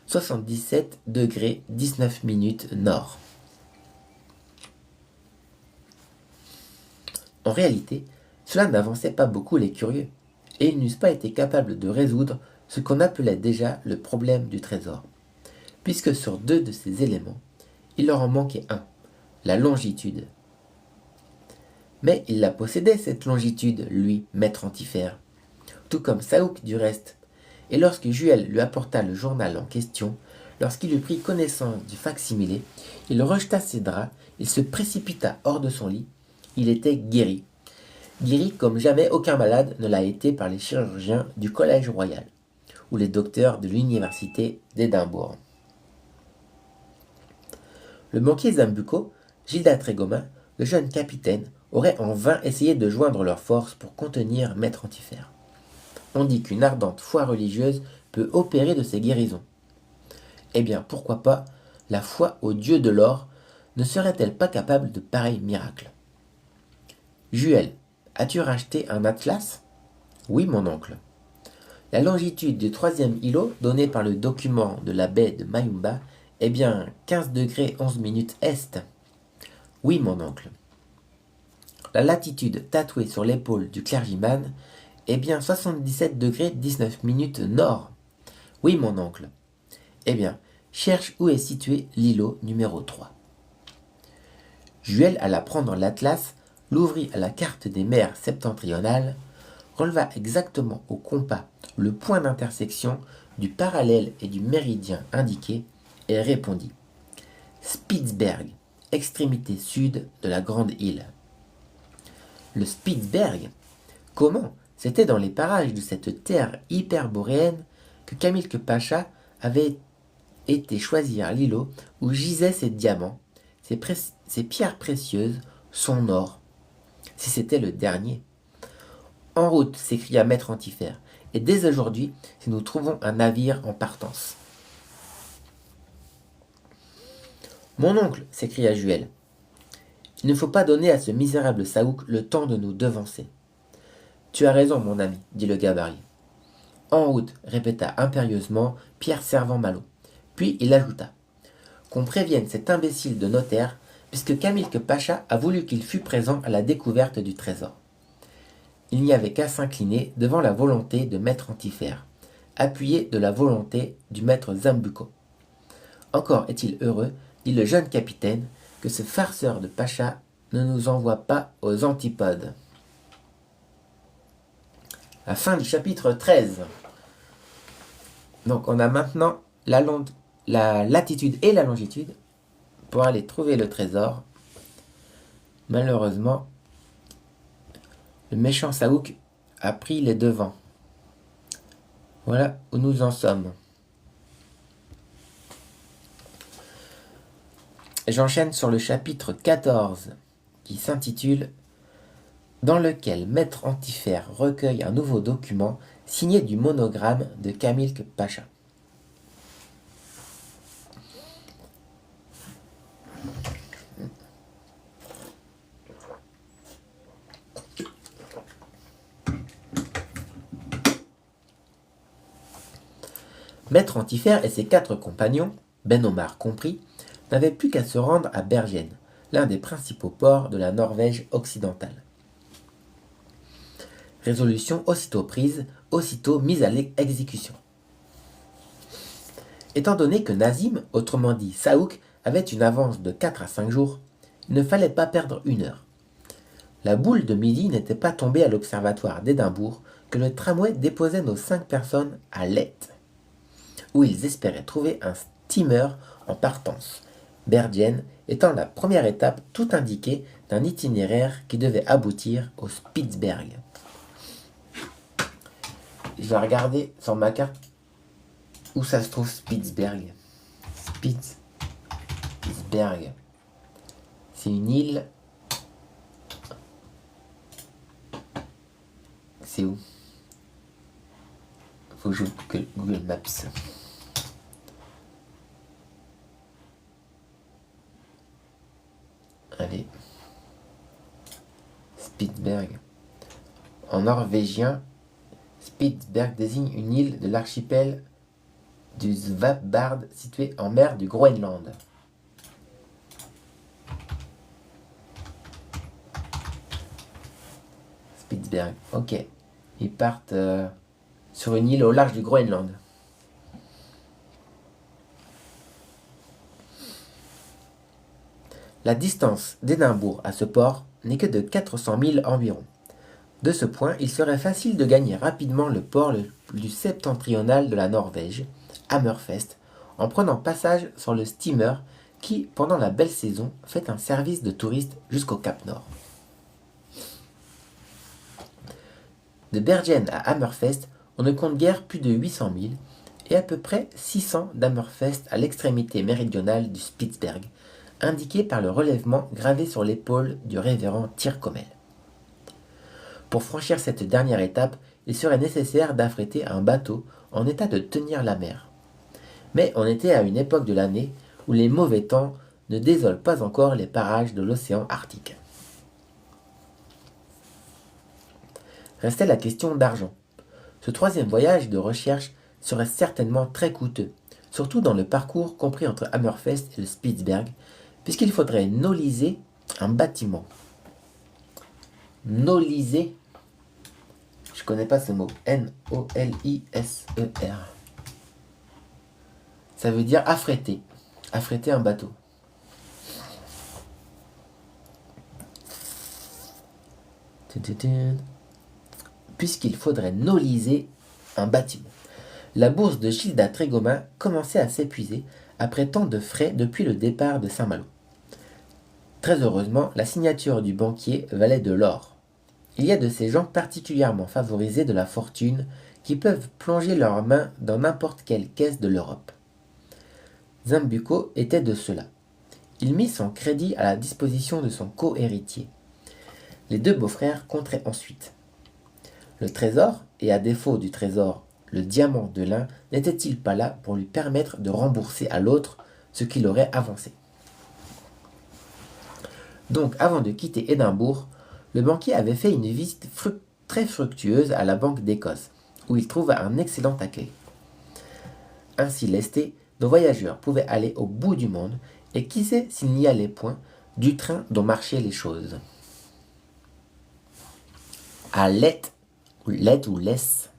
[SPEAKER 1] 77 degrés 19 minutes nord. En réalité, cela n'avançait pas beaucoup les curieux, et ils n'eussent pas été capables de résoudre ce qu'on appelait déjà le problème du trésor, puisque sur deux de ces éléments, il leur en manquait un, la longitude. Mais il la possédait, cette longitude, lui, maître Antifère, tout comme Saouk du reste, et lorsque Juel lui apporta le journal en question, lorsqu'il eut pris connaissance du fac-similé, il rejeta ses draps, il se précipita hors de son lit, il était guéri. Guéri comme jamais aucun malade ne l'a été par les chirurgiens du Collège Royal, ou les docteurs de l'Université d'Édimbourg. Le banquier Zambucco, Gilda Trégomin, le jeune capitaine, auraient en vain essayé de joindre leurs forces pour contenir maître Antifère. On dit qu'une ardente foi religieuse peut opérer de ces guérisons. Eh bien, pourquoi pas la foi au dieu de l'or ne serait-elle pas capable de pareils miracles? Juel, as-tu racheté un atlas? Oui, mon oncle. La longitude du troisième îlot donnée par le document de la baie de Mayumba est bien 15 degrés 11 minutes est. Oui, mon oncle. La latitude tatouée sur l'épaule du clergyman est bien 77 degrés 19 minutes nord. Oui, mon oncle. Eh bien, cherche où est situé l'îlot numéro 3. Juel alla prendre l'atlas, l'ouvrit à la carte des mers septentrionales, releva exactement au compas le point d'intersection du parallèle et du méridien indiqué et répondit « Spitzberg, extrémité sud de la grande île. » Le Spitzberg? Comment? C'était dans les parages de cette terre hyperboréenne que Kamilke Pacha avait été choisir l'îlot où gisaient ses diamants, ses pierres précieuses, son or. Si c'était le dernier. En route, s'écria maître Antifère, et dès aujourd'hui, si nous trouvons un navire en partance. Mon oncle, s'écria Juel, Il ne faut pas donner à ce misérable Saouk le temps de nous devancer. Tu as raison, mon ami, dit le gabarit. En route, répéta impérieusement Pierre Servan-Malo. Puis il ajouta. Qu'on prévienne cet imbécile de notaire, puisque Camilque Pacha a voulu qu'il fût présent à la découverte du trésor. Il n'y avait qu'à s'incliner devant la volonté de maître Antifère, appuyé de la volonté du maître Zambuco. Encore est-il heureux, dit le jeune capitaine, que ce farceur de Pacha ne nous envoie pas aux antipodes. La fin du chapitre 13. Donc on a maintenant la latitude et la longitude pour aller trouver le trésor. Malheureusement, le méchant Saouk a pris les devants. Voilà où nous en sommes. J'enchaîne sur le chapitre 14 qui s'intitule « Dans lequel Maître Antifère recueille un nouveau document signé du monogramme de Camilque Pacha. » Maître Antifère et ses 4 compagnons, Ben Omar compris, n'avaient plus qu'à se rendre à Bergen, l'un des principaux ports de la Norvège occidentale. Résolution aussitôt prise, aussitôt mise à l'exécution. Étant donné que Nazim, autrement dit Saouk, avait une avance de 4 à 5 jours, il ne fallait pas perdre une heure. La boule de midi n'était pas tombée à l'observatoire d'Édimbourg que le tramway déposait nos 5 personnes à Leyte, où ils espéraient trouver un steamer en partance, Bergen étant la première étape tout indiquée d'un itinéraire qui devait aboutir au Spitzberg. Je vais regarder sur ma carte où ça se trouve Spitzberg. Spitzberg. C'est une île. C'est où? Faut que j'ouvre Google Maps. Allez. Spitzberg. En norvégien, Spitzberg désigne une île de l'archipel du Svalbard située en mer du Groenland. Spitzberg, ok. Ils partent sur une île au large du Groenland. La distance d'Édimbourg à ce port n'est que de 400 milles environ. De ce point, il serait facile de gagner rapidement le port le plus septentrional de la Norvège, Hammerfest, en prenant passage sur le steamer qui, pendant la belle saison, fait un service de touristes jusqu'au Cap Nord. De Bergen à Hammerfest, on ne compte guère plus de 800 milles et à peu près 600 d'Hammerfest à l'extrémité méridionale du Spitzberg, indiqué par le relèvement gravé sur l'épaule du révérend Tyrcomel. Pour franchir cette dernière étape, il serait nécessaire d'affréter un bateau en état de tenir la mer. Mais on était à une époque de l'année où les mauvais temps ne désolent pas encore les parages de l'océan Arctique. Restait la question d'argent. Ce troisième voyage de recherche serait certainement très coûteux, surtout dans le parcours compris entre Hammerfest et le Spitzberg, puisqu'il faudrait noliser un bâtiment. Noliser, je ne connais pas ce mot, N-O-L-I-S-E-R. Ça veut dire affréter un bateau. Puisqu'il faudrait noliser un bâtiment. La bourse de Gilda Trégomin commençait à s'épuiser après tant de frais depuis le départ de Saint-Malo. Très heureusement, la signature du banquier valait de l'or. Il y a de ces gens particulièrement favorisés de la fortune qui peuvent plonger leurs mains dans n'importe quelle caisse de l'Europe. Zambuco était de ceux-là. Il mit son crédit à la disposition de son co-héritier. Les 2 beaux-frères compteraient ensuite. Le trésor, et à défaut du trésor, le diamant de l'un, n'était-il pas là pour lui permettre de rembourser à l'autre ce qu'il aurait avancé? Donc, avant de quitter Édimbourg, le banquier avait fait une visite très fructueuse à la Banque d'Écosse, où il trouva un excellent accueil. Ainsi lestés, nos voyageurs pouvaient aller au bout du monde, et qui sait s'il n'y allait point du train dont marchaient les choses. À Leith ou Leith,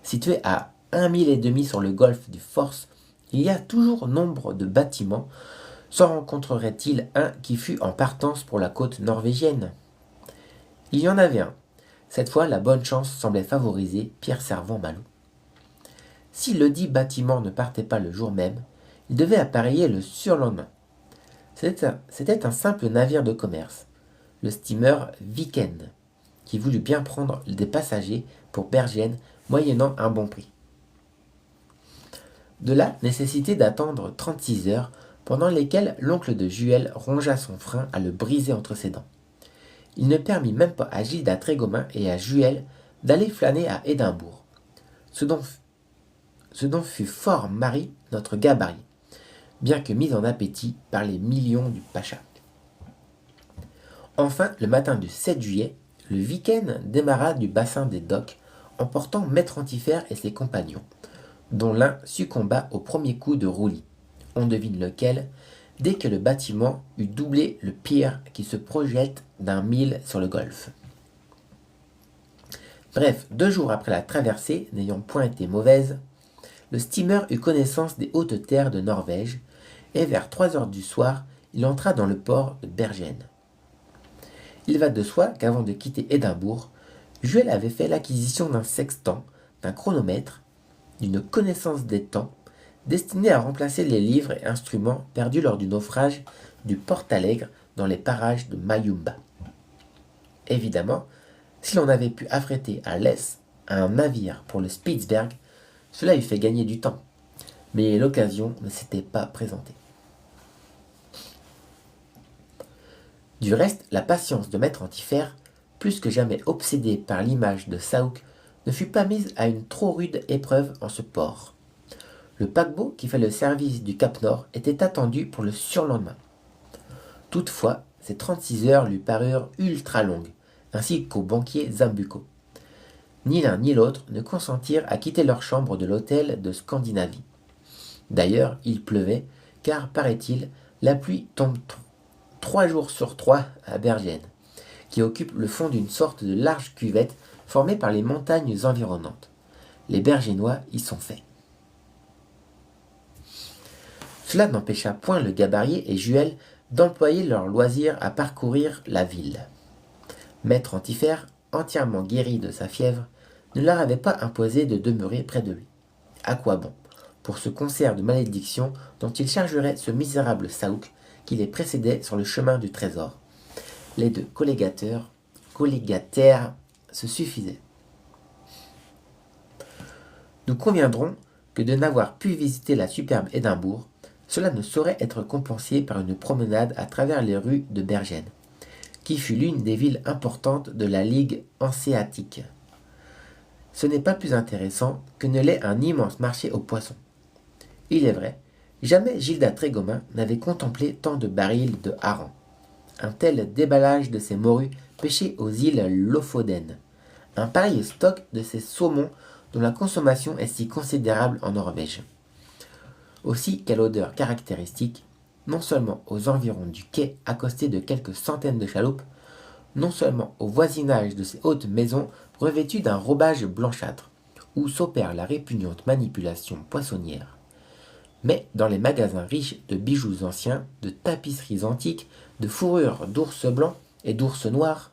[SPEAKER 1] situé à 1,5 milles sur le golfe du Forth, il y a toujours nombre de bâtiments. S'en rencontrerait-il un qui fût en partance pour la côte norvégienne? Il y en avait un. Cette fois, la bonne chance semblait favoriser Pierre Servan-Malot. Si ledit bâtiment ne partait pas le jour même, il devait appareiller le surlendemain. C'était un simple navire de commerce, le steamer Viken, qui voulut bien prendre des passagers pour Bergen moyennant un bon prix. De la nécessité d'attendre 36 heures, pendant lesquelles l'oncle de Juel rongea son frein à le briser entre ses dents. Il ne permit même pas à Gilda Trégomin et à Juel d'aller flâner à Édimbourg, ce dont fut fort Marie, notre gabarit, bien que mise en appétit par les millions du pacha. Enfin, le matin du 7 juillet, le Viken démarra du bassin des docks, emportant Maître Antifère et ses compagnons, dont l'un succomba au premier coup de roulis. On devine lequel, dès que le bâtiment eut doublé le pier qui se projette d'1 mille sur le golfe. Bref, 2 jours après la traversée, n'ayant point été mauvaise, le steamer eut connaissance des hautes terres de Norvège, et vers 3 heures du soir, il entra dans le port de Bergen. Il va de soi qu'avant de quitter Édimbourg, Juel avait fait l'acquisition d'un sextant, d'un chronomètre, d'une connaissance des temps, destiné à remplacer les livres et instruments perdus lors du naufrage du Portalegre dans les parages de Mayumba. Évidemment, si l'on avait pu affréter à Leith un navire pour le Spitzberg, cela eût fait gagner du temps, mais l'occasion ne s'était pas présentée. Du reste, la patience de Maître Antifère, plus que jamais obsédée par l'image de Saouk, ne fut pas mise à une trop rude épreuve en ce port. Le paquebot qui fait le service du Cap Nord était attendu pour le surlendemain. Toutefois, ces 36 heures lui parurent ultra longues, ainsi qu'au banquier Zambucco. Ni l'un ni l'autre ne consentirent à quitter leur chambre de l'hôtel de Scandinavie. D'ailleurs, il pleuvait, car, paraît-il, la pluie tombe 3 jours sur 3 à Bergen, qui occupe le fond d'une sorte de large cuvette formée par les montagnes environnantes. Les Bergenois y sont faits. Cela n'empêcha point le gabarier et Juel d'employer leur loisir à parcourir la ville. Maître Antifère, entièrement guéri de sa fièvre, ne leur avait pas imposé de demeurer près de lui. À quoi bon, pour ce concert de malédictions dont il chargerait ce misérable Saouk qui les précédait sur le chemin du trésor. Les 2 collégataires se suffisaient. Nous conviendrons que de n'avoir pu visiter la superbe Édimbourg, cela ne saurait être compensé par une promenade à travers les rues de Bergen, qui fut l'une des villes importantes de la Ligue hanséatique. Ce n'est pas plus intéressant que ne l'est un immense marché aux poissons. Il est vrai, jamais Gilda Trégomin n'avait contemplé tant de barils de harengs. Un tel déballage de ces morues pêchées aux îles Lofoden. Un pareil stock de ces saumons dont la consommation est si considérable en Norvège. Aussi, quelle odeur caractéristique, non seulement aux environs du quai accosté de quelques centaines de chaloupes, non seulement au voisinage de ces hautes maisons revêtues d'un robage blanchâtre, où s'opère la répugnante manipulation poissonnière, mais dans les magasins riches de bijoux anciens, de tapisseries antiques, de fourrures d'ours blancs et d'ours noirs,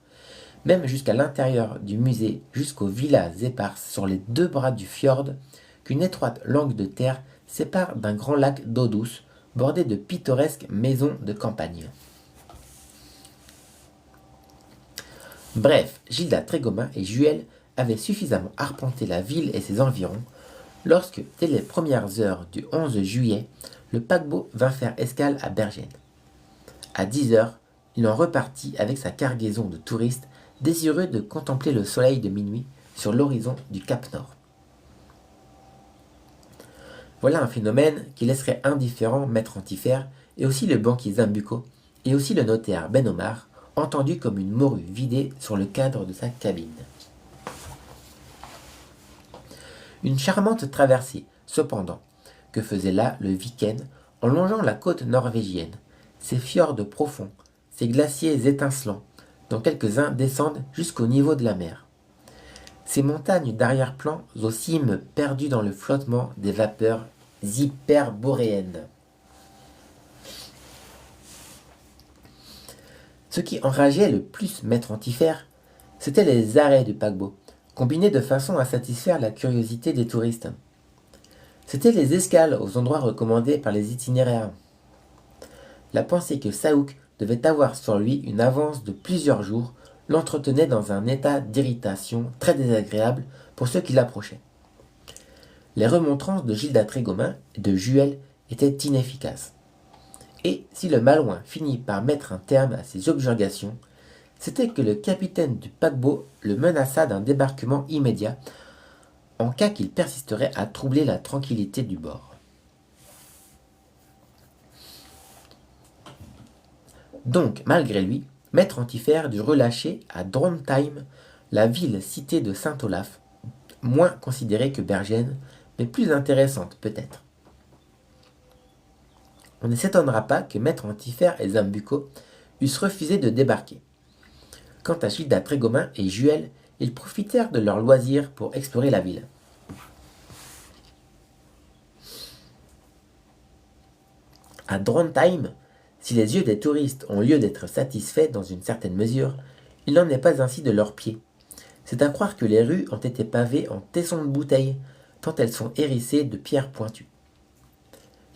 [SPEAKER 1] même jusqu'à l'intérieur du musée, jusqu'aux villas éparses sur les 2 bras du fjord, qu'une étroite langue de terre sépare d'un grand lac d'eau douce, bordé de pittoresques maisons de campagne. Bref, Gilda Trégomin et Juel avaient suffisamment arpenté la ville et ses environs, lorsque, dès les premières heures du 11 juillet, le paquebot vint faire escale à Bergen. À 10 heures, il en repartit avec sa cargaison de touristes désireux de contempler le soleil de minuit sur l'horizon du Cap Nord. Voilà un phénomène qui laisserait indifférent Maître Antifère et aussi le banquier Zambucco, et aussi le notaire Ben Omar, entendu comme une morue vidée sur le cadre de sa cabine. Une charmante traversée, cependant, que faisait là le Viken en longeant la côte norvégienne, ses fjords profonds, ses glaciers étincelants, dont quelques-uns descendent jusqu'au niveau de la mer. Ces montagnes d'arrière-plan aux cimes perdues dans le flottement des vapeurs hyperboréennes. Ce qui enrageait le plus Maître Antifer, c'étaient les arrêts du paquebot, combinés de façon à satisfaire la curiosité des touristes. C'étaient les escales aux endroits recommandés par les itinéraires. La pensée que Saouk devait avoir sur lui une avance de plusieurs jours l'entretenait dans un état d'irritation très désagréable pour ceux qui l'approchaient. Les remontrances de Gilda Trégomin et de Juel étaient inefficaces. Et si le malouin finit par mettre un terme à ses objurgations, c'était que le capitaine du paquebot le menaça d'un débarquement immédiat en cas qu'il persisterait à troubler la tranquillité du bord. Donc, malgré lui, Maître Antifer dut relâcher à Drontheim, la ville cité de Saint-Olaf, moins considérée que Bergen, mais plus intéressante peut-être. On ne s'étonnera pas que Maître Antifer et Zambucco eussent refusé de débarquer. Quant à Gilda Trégomin et Juel, ils profitèrent de leur loisir pour explorer la ville. À Drontheim, si les yeux des touristes ont lieu d'être satisfaits dans une certaine mesure, il n'en est pas ainsi de leurs pieds. C'est à croire que les rues ont été pavées en tessons de bouteilles, tant elles sont hérissées de pierres pointues.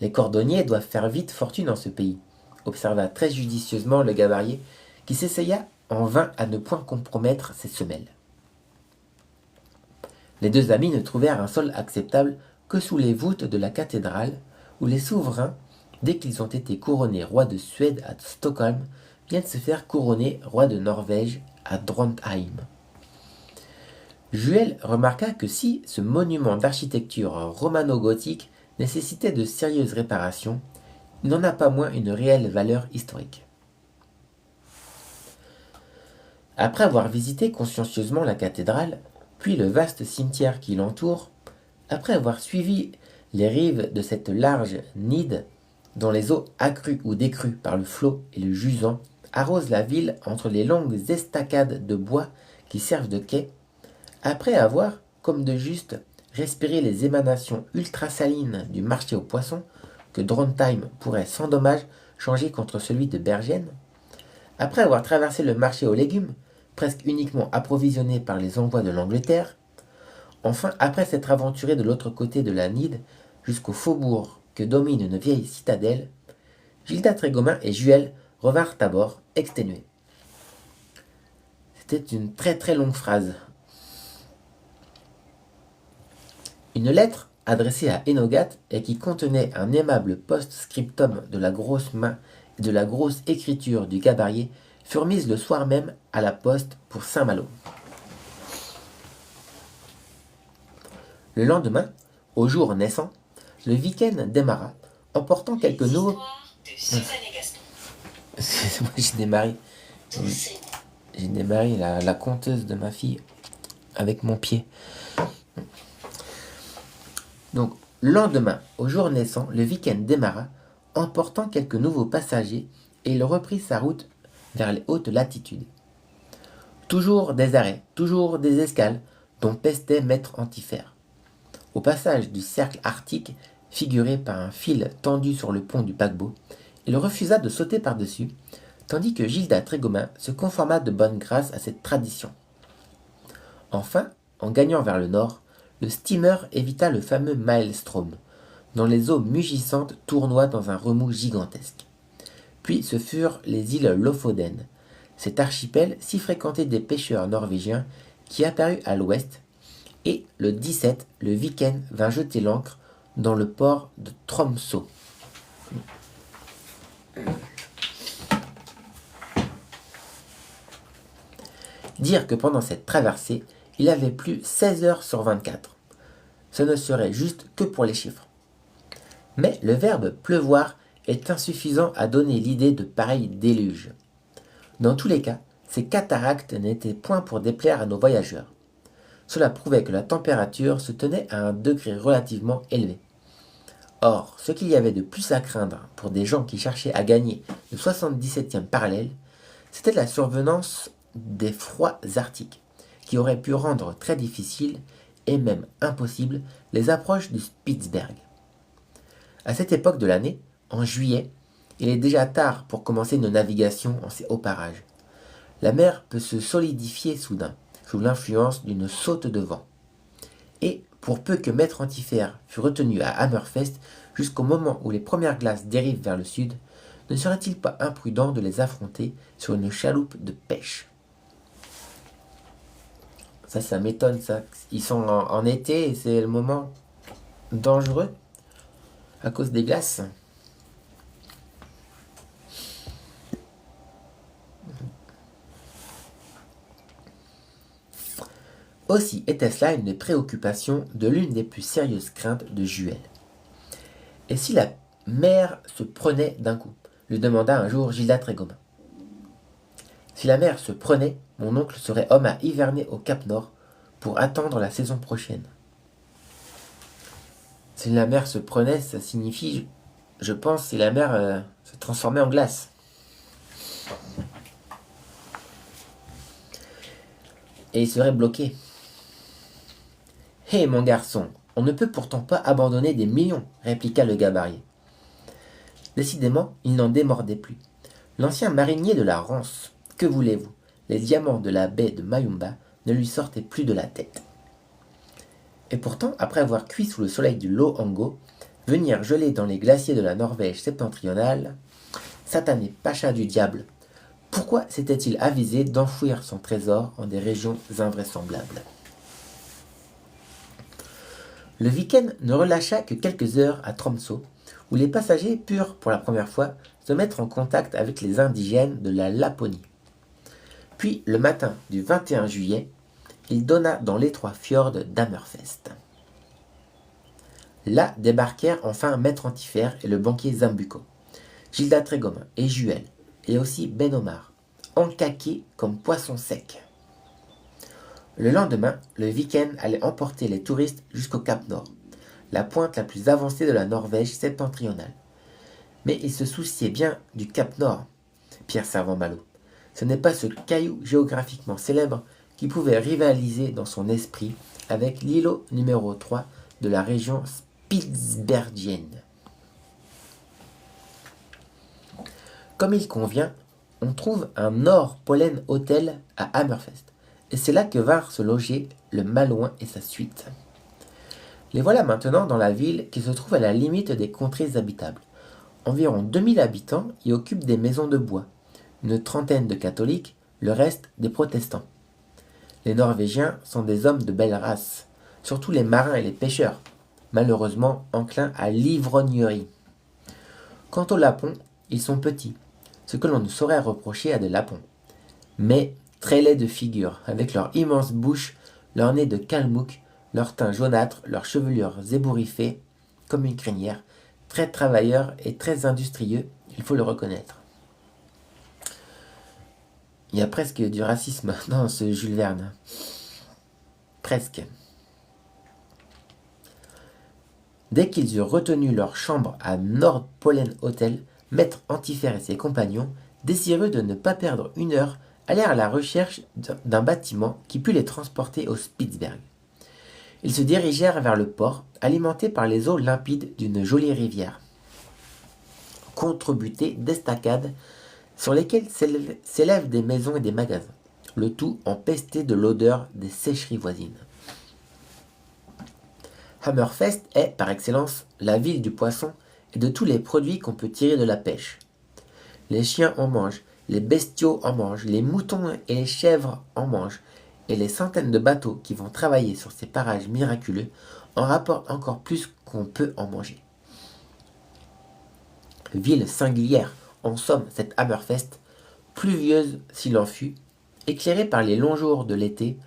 [SPEAKER 1] Les cordonniers doivent faire vite fortune en ce pays, observa très judicieusement le gabarier, qui s'essaya en vain à ne point compromettre ses semelles. Les deux amis ne trouvèrent un sol acceptable que sous les voûtes de la cathédrale, où les souverains, dès qu'ils ont été couronnés rois de Suède à Stockholm, viennent se faire couronner rois de Norvège à Drontheim. Juel remarqua que si ce monument d'architecture romano-gothique nécessitait de sérieuses réparations, il n'en a pas moins une réelle valeur historique. Après avoir visité consciencieusement la cathédrale, puis le vaste cimetière qui l'entoure, après avoir suivi les rives de cette large Nid, dont les eaux accrues ou décrues par le flot et le jusant arrosent la ville entre les longues estacades de bois qui servent de quai, après avoir, comme de juste, respiré les émanations ultrasalines du marché aux poissons, que Drontheim pourrait sans dommage changer contre celui de Bergen, après avoir traversé le marché aux légumes, presque uniquement approvisionné par les envois de l'Angleterre, enfin après s'être aventuré de l'autre côté de la Nid jusqu'au faubourg que domine une vieille citadelle, Gilda Trégomin et Juel revinrent à bord, exténués. C'était une très très longue phrase. Une lettre adressée à Enogat et qui contenait un aimable post-scriptum de la grosse main et de la grosse écriture du gabarier furent mises le soir même à la poste pour Saint-Malo. Le lendemain, au jour naissant, le week-end démarra, emportant quelques nouveaux... Excusez-moi, j'ai démarré la conteuse de ma fille avec mon pied. Donc, le lendemain, au jour naissant, le week-end démarra, emportant quelques nouveaux passagers, et il reprit sa route vers les hautes latitudes. Toujours des arrêts, toujours des escales, dont pestait Maître Antifer. Au passage du cercle arctique, figuré par un fil tendu sur le pont du paquebot, il refusa de sauter par-dessus, tandis que Gilda Trégomin se conforma de bonne grâce à cette tradition. Enfin, en gagnant vers le nord, le steamer évita le fameux Maelstrom, dont les eaux mugissantes tournoient dans un remous gigantesque. Puis ce furent les îles Lofoden, cet archipel si fréquenté des pêcheurs norvégiens qui apparut à l'ouest, et le 17, le week-end vint jeter l'ancre dans le port de Tromsø. Dire que pendant cette traversée, il avait plu 16 heures sur 24. Ce ne serait juste que pour les chiffres. Mais le verbe pleuvoir est insuffisant à donner l'idée de pareil déluge. Dans tous les cas, ces cataractes n'étaient point pour déplaire à nos voyageurs. Cela prouvait que la température se tenait à un degré relativement élevé. Or, ce qu'il y avait de plus à craindre pour des gens qui cherchaient à gagner le 77e parallèle, c'était la survenance des froids arctiques, qui auraient pu rendre très difficile et même impossible les approches du Spitzberg. À cette époque de l'année, en juillet, il est déjà tard pour commencer une navigation en ces hauts parages. La mer peut se solidifier soudain, sous l'influence d'une saute de vent. Et, pour peu que Maître Antifer fût retenu à Hammerfest jusqu'au moment où les premières glaces dérivent vers le sud, ne serait-il pas imprudent de les affronter sur une chaloupe de pêche? Ça m'étonne, ça. Ils sont en été et c'est le moment dangereux à cause des glaces. Aussi était-ce là une des préoccupations de l'une des plus sérieuses craintes de Juel. Et si la mer se prenait d'un coup, lui demanda un jour Gilda Trégomin. Si la mer se prenait, mon oncle serait homme à hiverner au Cap Nord pour attendre la saison prochaine. Si la mer se prenait, ça signifie, je pense, si la mer se transformait en glace. Et il serait bloqué. Hé, mon garçon, on ne peut pourtant pas abandonner des millions, répliqua le gabarier. Décidément, il n'en démordait plus. L'ancien marinier de la Rance, que voulez-vous, les diamants de la baie de Mayumba ne lui sortaient plus de la tête. Et pourtant, après avoir cuit sous le soleil du Lohango, venir geler dans les glaciers de la Norvège septentrionale, satané pacha du diable, pourquoi s'était-il avisé d'enfouir son trésor en des régions invraisemblables? Le Viken ne relâcha que quelques heures à Tromsø, où les passagers purent pour la première fois se mettre en contact avec les indigènes de la Laponie. Puis, le matin du 21 juillet, il donna dans l'étroit fjord d'Hammerfest. Là débarquèrent enfin Maître Antifer et le banquier Zambuco, Gilda Trégomin et Juel, et aussi Ben Omar, encaqués comme poissons secs. Le lendemain, le Viken allait emporter les touristes jusqu'au Cap Nord, la pointe la plus avancée de la Norvège septentrionale. Mais il se souciait bien du Cap Nord, Pierre Servan-Malo. Ce n'est pas ce caillou géographiquement célèbre qui pouvait rivaliser dans son esprit avec l'îlot numéro 3 de la région Spitzbergienne. Comme il convient, on trouve un Nord-Pollen Hotel à Hammerfest, et c'est là que vinrent se loger le Malouin et sa suite. Les voilà maintenant dans la ville qui se trouve à la limite des contrées habitables. Environ 2000 habitants y occupent des maisons de bois, une trentaine de catholiques, le reste des protestants. Les Norvégiens sont des hommes de belle race, surtout les marins et les pêcheurs, malheureusement enclins à l'ivrognerie. Quant aux Lapons, ils sont petits, ce que l'on ne saurait reprocher à des Lapons, mais très laids de figure, avec leur immense bouche, leur nez de kalmouk, leur teint jaunâtre, leurs chevelures ébouriffées, comme une crinière, très travailleurs et très industrieux, il faut le reconnaître. Il y a presque du racisme dans ce Jules Verne. Presque. Dès qu'ils eurent retenu leur chambre à Nord-Pollen Hotel, Maître Antifer et ses compagnons, désireux de ne pas perdre une heure, allèrent à la recherche d'un bâtiment qui pût les transporter au Spitzberg. Ils se dirigèrent vers le port, alimenté par les eaux limpides d'une jolie rivière, contrebutée d'estacades sur lesquelles s'élèvent des maisons et des magasins, le tout empesté de l'odeur des sécheries voisines. Hammerfest est, par excellence, la ville du poisson et de tous les produits qu'on peut tirer de la pêche. Les chiens en mangent, les bestiaux en mangent, les moutons et les chèvres en mangent, et les centaines de bateaux qui vont travailler sur ces parages miraculeux en rapportent encore plus qu'on peut en manger. Ville singulière, en somme, cette Hammerfest, pluvieuse s'il en fut, éclairée par les longs jours de l'été,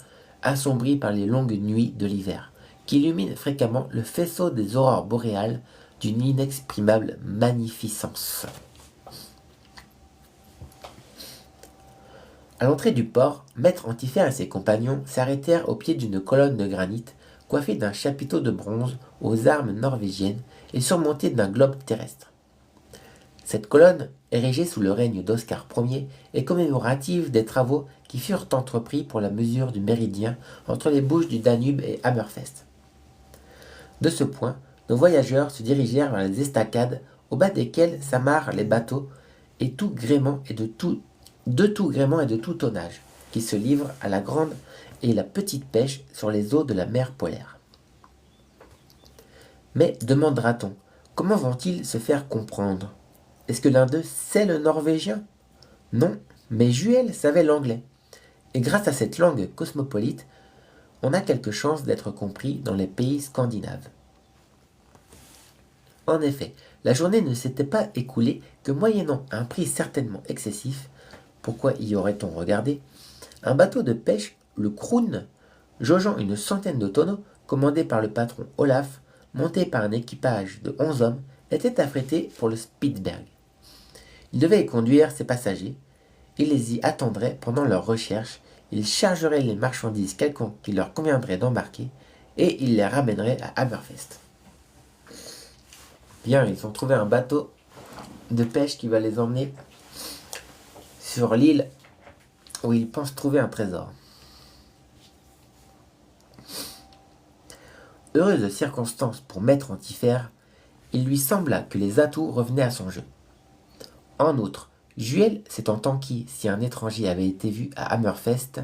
[SPEAKER 1] assombrie par les longues nuits de l'hiver, qui illuminent fréquemment le faisceau des aurores boréales d'une inexprimable magnificence. À l'entrée du port, Maître Antiphère et ses compagnons s'arrêtèrent au pied d'une colonne de granit coiffée d'un chapiteau de bronze aux armes norvégiennes et surmontée d'un globe terrestre. Cette colonne, érigée sous le règne d'Oscar Ier, est commémorative des travaux qui furent entrepris pour la mesure du méridien entre les bouches du Danube et Hammerfest. De ce point, nos voyageurs se dirigèrent vers les estacades au bas desquelles s'amarrent les bateaux et tout gréement et de tout tonnage, qui se livrent à la grande et la petite pêche sur les eaux de la mer polaire. Mais, demandera-t-on, comment vont-ils se faire comprendre? Est-ce que l'un d'eux sait le norvégien? Non, mais Juel savait l'anglais. Et grâce à cette langue cosmopolite, on a quelque chance d'être compris dans les pays scandinaves. En effet, la journée ne s'était pas écoulée que moyennant un prix certainement excessif, pourquoi y aurait-on regardé, un bateau de pêche, le Kroon, jaugeant une centaine de tonneaux, commandé par le patron Olaf, monté par un équipage de 11 hommes, était affrété pour le Spitzberg. Il devait y conduire ses passagers, il les y attendrait pendant leurs recherches, il chargerait les marchandises quelconques qu'il leur conviendrait d'embarquer, et il les ramènerait à Hammerfest. Bien, ils ont trouvé un bateau de pêche qui va les emmener sur l'île où ils pensent trouver un trésor. Heureuse circonstance pour Maître Antiphère, il lui sembla que les atouts revenaient à son jeu. En outre, Juel s'étant enquis si un étranger avait été vu à Hammerfest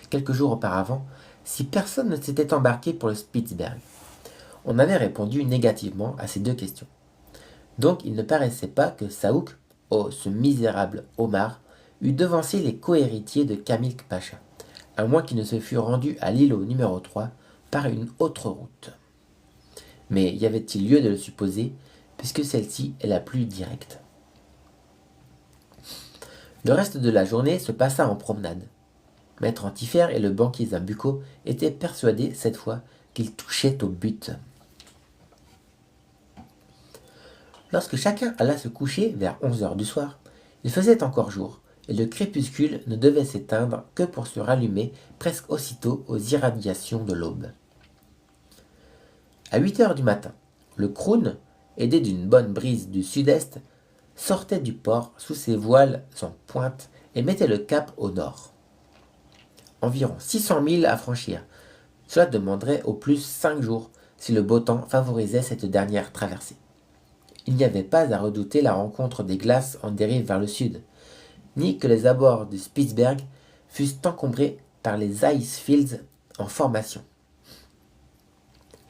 [SPEAKER 1] quelques jours auparavant, si personne ne s'était embarqué pour le Spitzberg. On avait répondu négativement à ces deux questions. Donc il ne paraissait pas que Saouk, ce misérable Omar, eût devancé les cohéritiers de Kamilk Pacha, à moins qu'il ne se fût rendu à l'îlot numéro 3 par une autre route. Mais y avait-il lieu de le supposer, puisque celle-ci est la plus directe. Le reste de la journée se passa en promenade. Maître Antiphère et le banquier Zambucco étaient persuadés cette fois qu'ils touchaient au but. Lorsque chacun alla se coucher vers 11 heures du soir, il faisait encore jour, et le crépuscule ne devait s'éteindre que pour se rallumer presque aussitôt aux irradiations de l'aube. À 8 heures du matin, le Kroon, aidé d'une bonne brise du sud-est, sortait du port sous ses voiles en pointe et mettait le cap au nord. Environ 600 milles à franchir. Cela demanderait au plus 5 jours si le beau temps favorisait cette dernière traversée. Il n'y avait pas à redouter la rencontre des glaces en dérive vers le sud, ni que les abords du Spitzberg fussent encombrés par les ice fields en formation.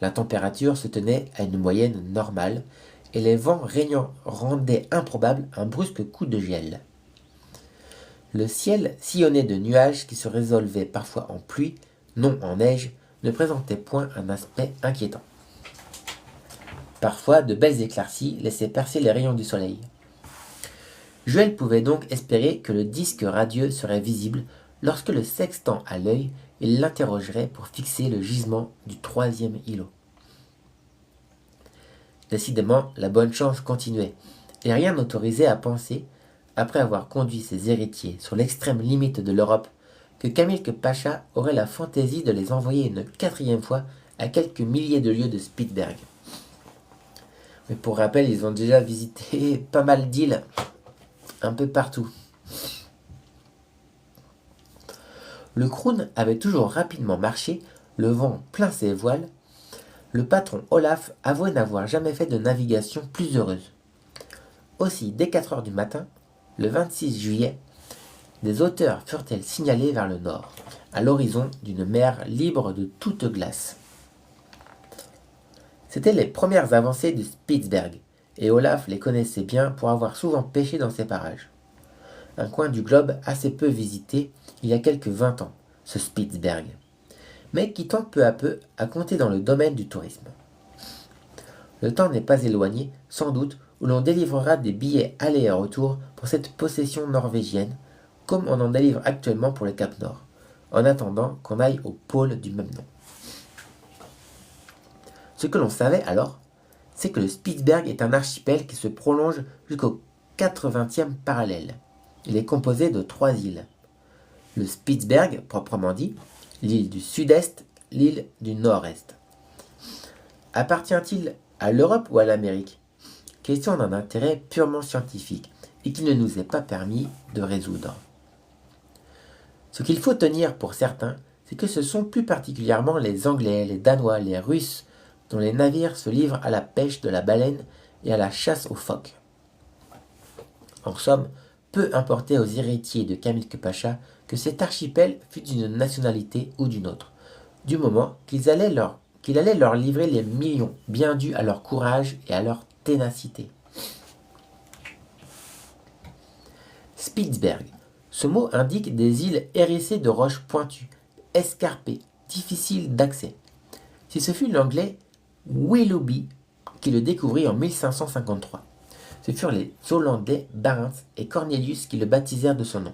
[SPEAKER 1] La température se tenait à une moyenne normale, et les vents régnants rendaient improbable un brusque coup de gel. Le ciel, sillonné de nuages qui se résolvaient parfois en pluie, non en neige, ne présentait point un aspect inquiétant. Parfois, de belles éclaircies laissaient percer les rayons du soleil. Juel pouvait donc espérer que le disque radieux serait visible lorsque, le sextant à l'œil, il l'interrogerait pour fixer le gisement du 3e îlot. Décidément, la bonne chance continuait, et rien n'autorisait à penser, après avoir conduit ses héritiers sur l'extrême limite de l'Europe, que Kamilk Pacha aurait la fantaisie de les envoyer une 4e fois à quelques milliers de lieues de Spitzberg. Mais pour rappel, ils ont déjà visité pas mal d'îles, un peu partout. Le Kroon avait toujours rapidement marché, le vent plein ses voiles. Le patron Olaf avouait n'avoir jamais fait de navigation plus heureuse. Aussi, dès 4 heures du matin, le 26 juillet, des hauteurs furent-elles signalées vers le nord, à l'horizon d'une mer libre de toute glace. C'étaient les premières avancées du Spitzberg, et Olaf les connaissait bien pour avoir souvent pêché dans ces parages. Un coin du globe assez peu visité il y a quelques 20 ans, ce Spitzberg, mais qui tend peu à peu à compter dans le domaine du tourisme. Le temps n'est pas éloigné, sans doute, où l'on délivrera des billets aller et retour pour cette possession norvégienne, comme on en délivre actuellement pour le Cap Nord, en attendant qu'on aille au pôle du même nom. Ce que l'on savait alors, c'est que le Spitzberg est un archipel qui se prolonge jusqu'au 80e parallèle. Il est composé de 3 îles. Le Spitzberg, proprement dit, l'île du sud-est, l'île du nord-est. Appartient-il à l'Europe ou à l'Amérique? Question d'un intérêt purement scientifique et qui ne nous est pas permis de résoudre. Ce qu'il faut tenir pour certains, c'est que ce sont plus particulièrement les Anglais, les Danois, les Russes dont les navires se livrent à la pêche de la baleine et à la chasse aux phoques. En somme, peu importait aux héritiers de Kamilke Pacha que cet archipel fût d'une nationalité ou d'une autre, du moment qu'il allait leur livrer les millions bien dus à leur courage et à leur ténacité. Spitzberg. Ce mot indique des îles hérissées de roches pointues, escarpées, difficiles d'accès. Si ce fut l'anglais Willoughby qui le découvrit en 1553, ce furent les Hollandais Barents et Cornelius qui le baptisèrent de son nom.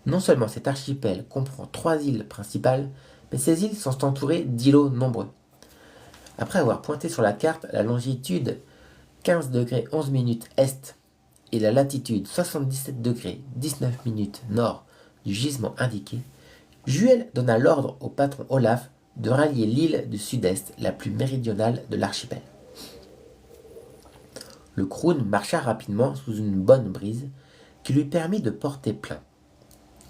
[SPEAKER 1] Non seulement cet archipel comprend 3 îles principales, mais ces îles sont entourées d'îlots nombreux. Après avoir pointé sur la carte la longitude 15 degrés 11 minutes est et la latitude 77 degrés 19 minutes nord du gisement indiqué, Juel donna l'ordre au patron Olaf de rallier l'île du sud-est, la plus méridionale de l'archipel. Le Kroon marcha rapidement sous une bonne brise qui lui permit de porter plein.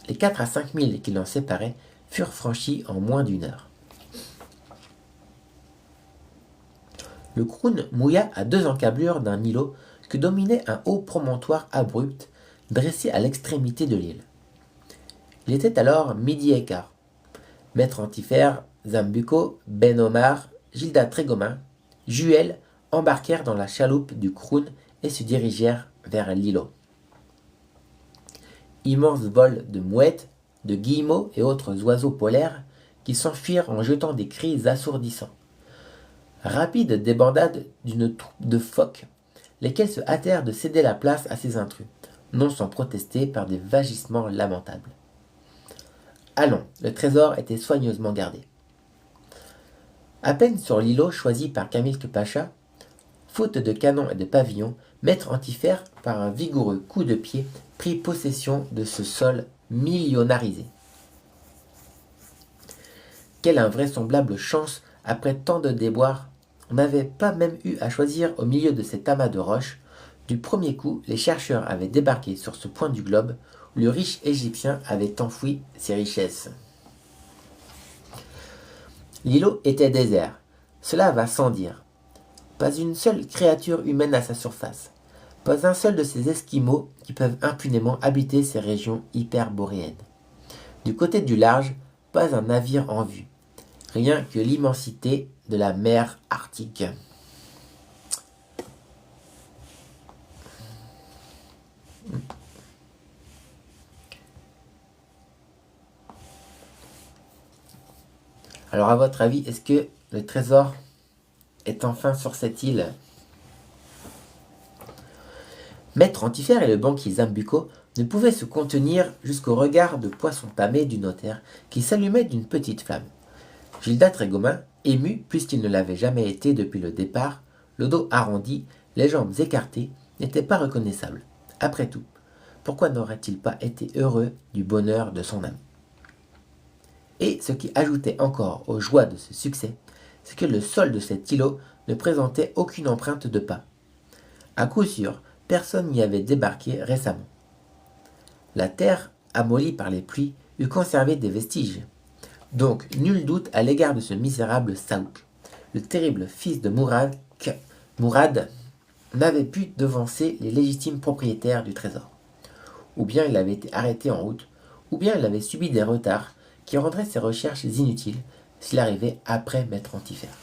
[SPEAKER 1] Les 4 à 5 milles qui l'en séparaient furent franchis en moins d'une heure. Le Kroon mouilla à 2 encablures d'un îlot que dominait un haut promontoire abrupt dressé à l'extrémité de l'île. Il était alors midi et quart. Maître Antifère, Zambucco, Ben Omar, Gilda Trégomin, Juel embarquèrent dans la chaloupe du Kroon et se dirigèrent vers l'îlot. Immense vol de mouettes, de guillemots et autres oiseaux polaires qui s'enfuirent en jetant des cris assourdissants. Rapide débandade d'une troupe de phoques, lesquels se hâtèrent de céder la place à ces intrus, non sans protester par des vagissements lamentables. Allons, le trésor était soigneusement gardé. À peine sur l'îlot choisi par Kamilke Pacha, faute de canons et de pavillons, Maître Antifère, par un vigoureux coup de pied, prit possession de ce sol millionnarisé. Quelle invraisemblable chance après tant de déboires! On n'avait pas même eu à choisir au milieu de cet amas de roches. Du premier coup, les chercheurs avaient débarqué sur ce point du globe où le riche Égyptien avait enfoui ses richesses. L'îlot était désert, cela va sans dire. Pas une seule créature humaine à sa surface, pas un seul de ces Esquimaux qui peuvent impunément habiter ces régions hyperboréennes. Du côté du large, pas un navire en vue, rien que l'immensité de la mer Arctique. Alors à votre avis, est-ce que le trésor est enfin sur cette île? Maître Antifère et le banquier Zambucco ne pouvaient se contenir jusqu'au regard de poisson pâmé du notaire qui s'allumait d'une petite flamme. Gilda Trégomin, ému puisqu'il ne l'avait jamais été depuis le départ, le dos arrondi, les jambes écartées, n'était pas reconnaissable. Après tout, pourquoi n'aurait-il pas été heureux du bonheur de son ami? Et ce qui ajoutait encore aux joies de ce succès, c'est que le sol de cet îlot ne présentait aucune empreinte de pas. À coup sûr, personne n'y avait débarqué récemment. La terre, amollie par les pluies, eût conservé des vestiges. Donc, nul doute à l'égard de ce misérable Saouk. Le terrible fils de Mourad n'avait pu devancer les légitimes propriétaires du trésor. Ou bien il avait été arrêté en route, ou bien il avait subi des retards qui rendraient ses recherches inutiles s'il arrivait après Maître Antifère.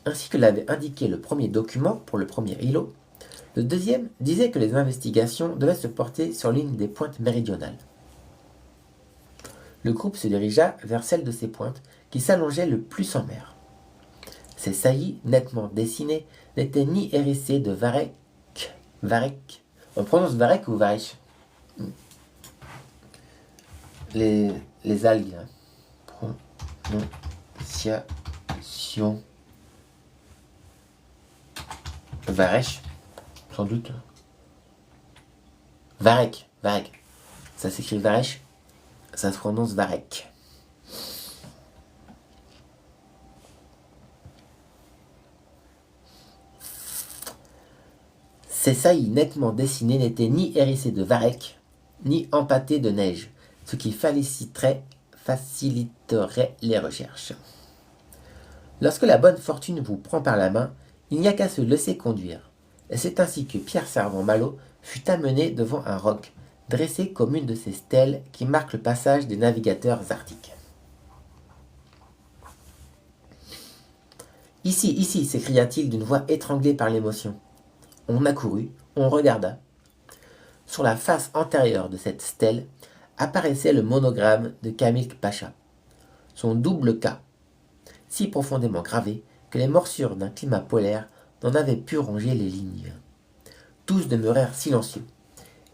[SPEAKER 1] Ainsi que l'avait indiqué le premier document pour le premier îlot, le deuxième disait que les investigations devaient se porter sur l'une des pointes méridionales. Le groupe se dirigea vers celle de ces pointes qui s'allongeait le plus en mer. Ces saillies, nettement dessinées, n'étaient ni hérissées de varech. On prononce varech ou varech? Les algues. Prononciation. Varesh, sans doute. Varek. Ça s'écrit Varesh, ça se prononce Varek. Ces saillies nettement dessinées n'étaient ni hérissées de varech, ni empâtées de neige, ce qui faciliterait les recherches. Lorsque la bonne fortune vous prend par la main, il n'y a qu'à se laisser conduire. Et c'est ainsi que Pierre Servan-Malo fut amené devant un roc, dressé comme une de ces stèles qui marquent le passage des navigateurs arctiques. Ici, s'écria-t-il d'une voix étranglée par l'émotion. On accourut, on regarda. Sur la face antérieure de cette stèle apparaissait le monogramme de Camille Pacha, son double K, si profondément gravé que les morsures d'un climat polaire n'en avaient pu ronger les lignes. Tous demeurèrent silencieux,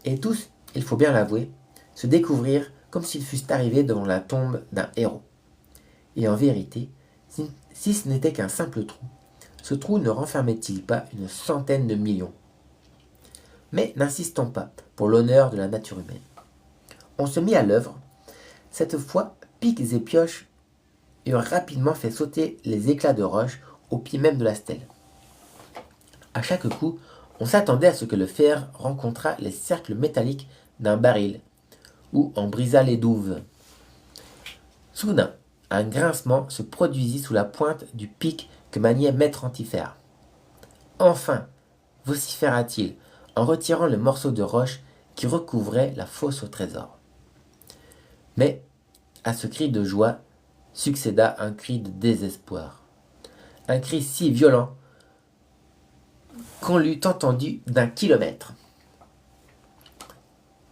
[SPEAKER 1] et tous, il faut bien l'avouer, se découvrirent comme s'ils fussent arrivés devant la tombe d'un héros. Et en vérité, si ce n'était qu'un simple trou, ce trou ne renfermait-il pas une centaine de millions? Mais n'insistons pas pour l'honneur de la nature humaine. On se mit à l'œuvre. Cette fois, pics et pioches eurent rapidement fait sauter les éclats de roche au pied même de la stèle. À chaque coup, on s'attendait à ce que le fer rencontrât les cercles métalliques d'un baril, ou en brisât les douves. Soudain, un grincement se produisit sous la pointe du pic que maniait Maître Antifère. « Enfin !» vociféra-t-il, en retirant le morceau de roche qui recouvrait la fosse au trésor. Mais, à ce cri de joie, succéda un cri de désespoir. Un cri si violent qu'on l'eût entendu d'un kilomètre.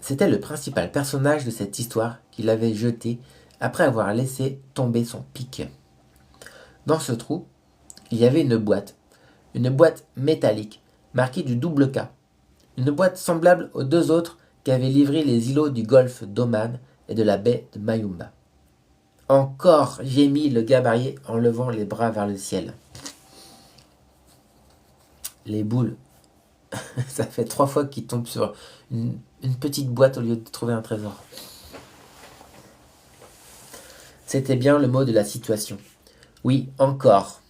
[SPEAKER 1] C'était le principal personnage de cette histoire qui l'avait jeté après avoir laissé tomber son pic. Dans ce trou, il y avait une boîte métallique, marquée du double K, une boîte semblable aux deux autres qu'avaient livrées les îlots du golfe d'Oman et de la baie de Mayumba. Encore, gémit le gabarier en levant les bras vers le ciel. Les boules. Ça fait 3 fois qu'il tombe sur une petite boîte au lieu de trouver un trésor. C'était bien le mot de la situation. Oui, encore.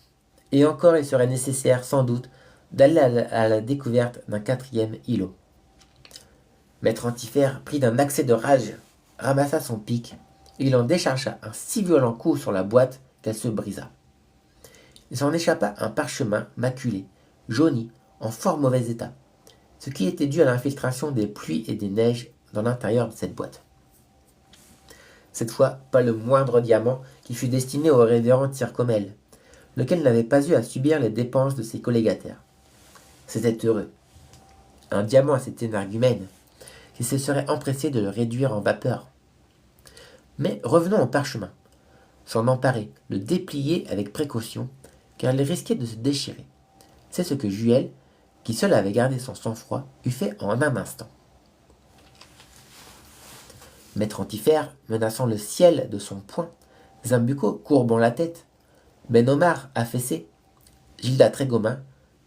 [SPEAKER 1] Et encore il serait nécessaire, sans doute, d'aller à la découverte d'un 4e îlot. Maître Antifère, pris d'un accès de rage, ramassa son pic et il en déchargea un si violent coup sur la boîte qu'elle se brisa. Il s'en échappa un parchemin maculé, jauni, en fort mauvais état, ce qui était dû à l'infiltration des pluies et des neiges dans l'intérieur de cette boîte. Cette fois, pas le moindre diamant qui fut destiné au révérend Tyrcomel, lequel n'avait pas eu à subir les dépenses de ses collégataires. C'était heureux. Un diamant à cet énergumène, qui se serait empressé de le réduire en vapeur. Mais revenons au parchemin. S'en emparer, le déplier avec précaution, car il risquait de se déchirer. C'est ce que Juel, qui seul avait gardé son sang-froid, eût fait en un instant. Maître Antifère, menaçant le ciel de son poing, Zambucco courbant la tête, Ben Omar affaissé, Gilda Trégomin,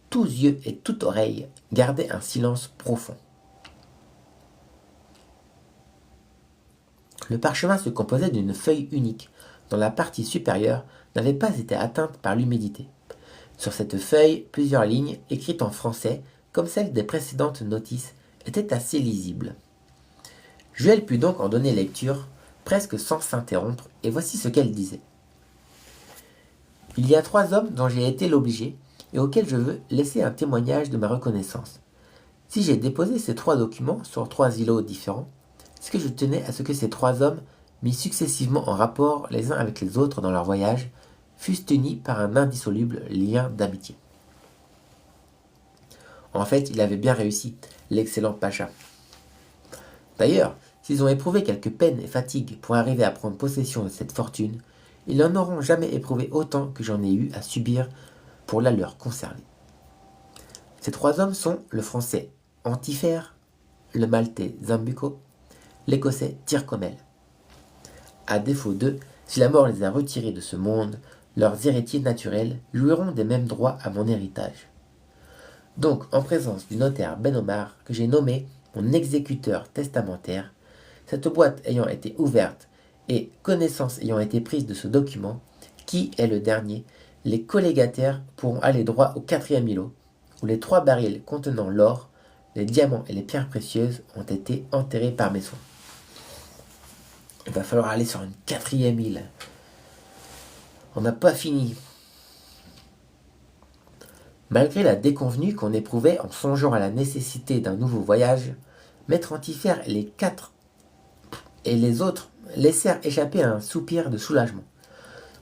[SPEAKER 1] tous yeux et toute oreille, gardaient un silence profond. Le parchemin se composait d'une feuille unique, dont la partie supérieure n'avait pas été atteinte par l'humidité. Sur cette feuille, plusieurs lignes, écrites en français, comme celles des précédentes notices, étaient assez lisibles. Juel put donc en donner lecture, presque sans s'interrompre, et voici ce qu'elle disait. Il y a 3 hommes dont j'ai été l'obligé, et auxquels je veux laisser un témoignage de ma reconnaissance. Si j'ai déposé ces 3 documents sur 3 îlots différents, c'est que je tenais à ce que ces 3 hommes, mis successivement en rapport les uns avec les autres dans leur voyage, fussent unis par un indissoluble lien d'amitié. En fait, il avait bien réussi, l'excellent Pacha. D'ailleurs, s'ils ont éprouvé quelques peines et fatigues pour arriver à prendre possession de cette fortune, ils n'en auront jamais éprouvé autant que j'en ai eu à subir pour la leur concerner. Ces 3 hommes sont le français Antifère, le maltais Zambucco, l'écossais Tyrcomel. À défaut d'eux, si la mort les a retirés de ce monde, leurs héritiers naturels jouiront des mêmes droits à mon héritage. Donc, en présence du notaire Ben Omar, que j'ai nommé mon exécuteur testamentaire, cette boîte ayant été ouverte et connaissance ayant été prise de ce document, qui est le dernier, les collégataires pourront aller droit au 4e îlot, où les 3 barils contenant l'or, les diamants et les pierres précieuses ont été enterrés par mes soins. Il va falloir aller sur une 4e île. On n'a pas fini. Malgré la déconvenue qu'on éprouvait en songeant à la nécessité d'un nouveau voyage, Maître Antifère et les autres laissèrent échapper un soupir de soulagement.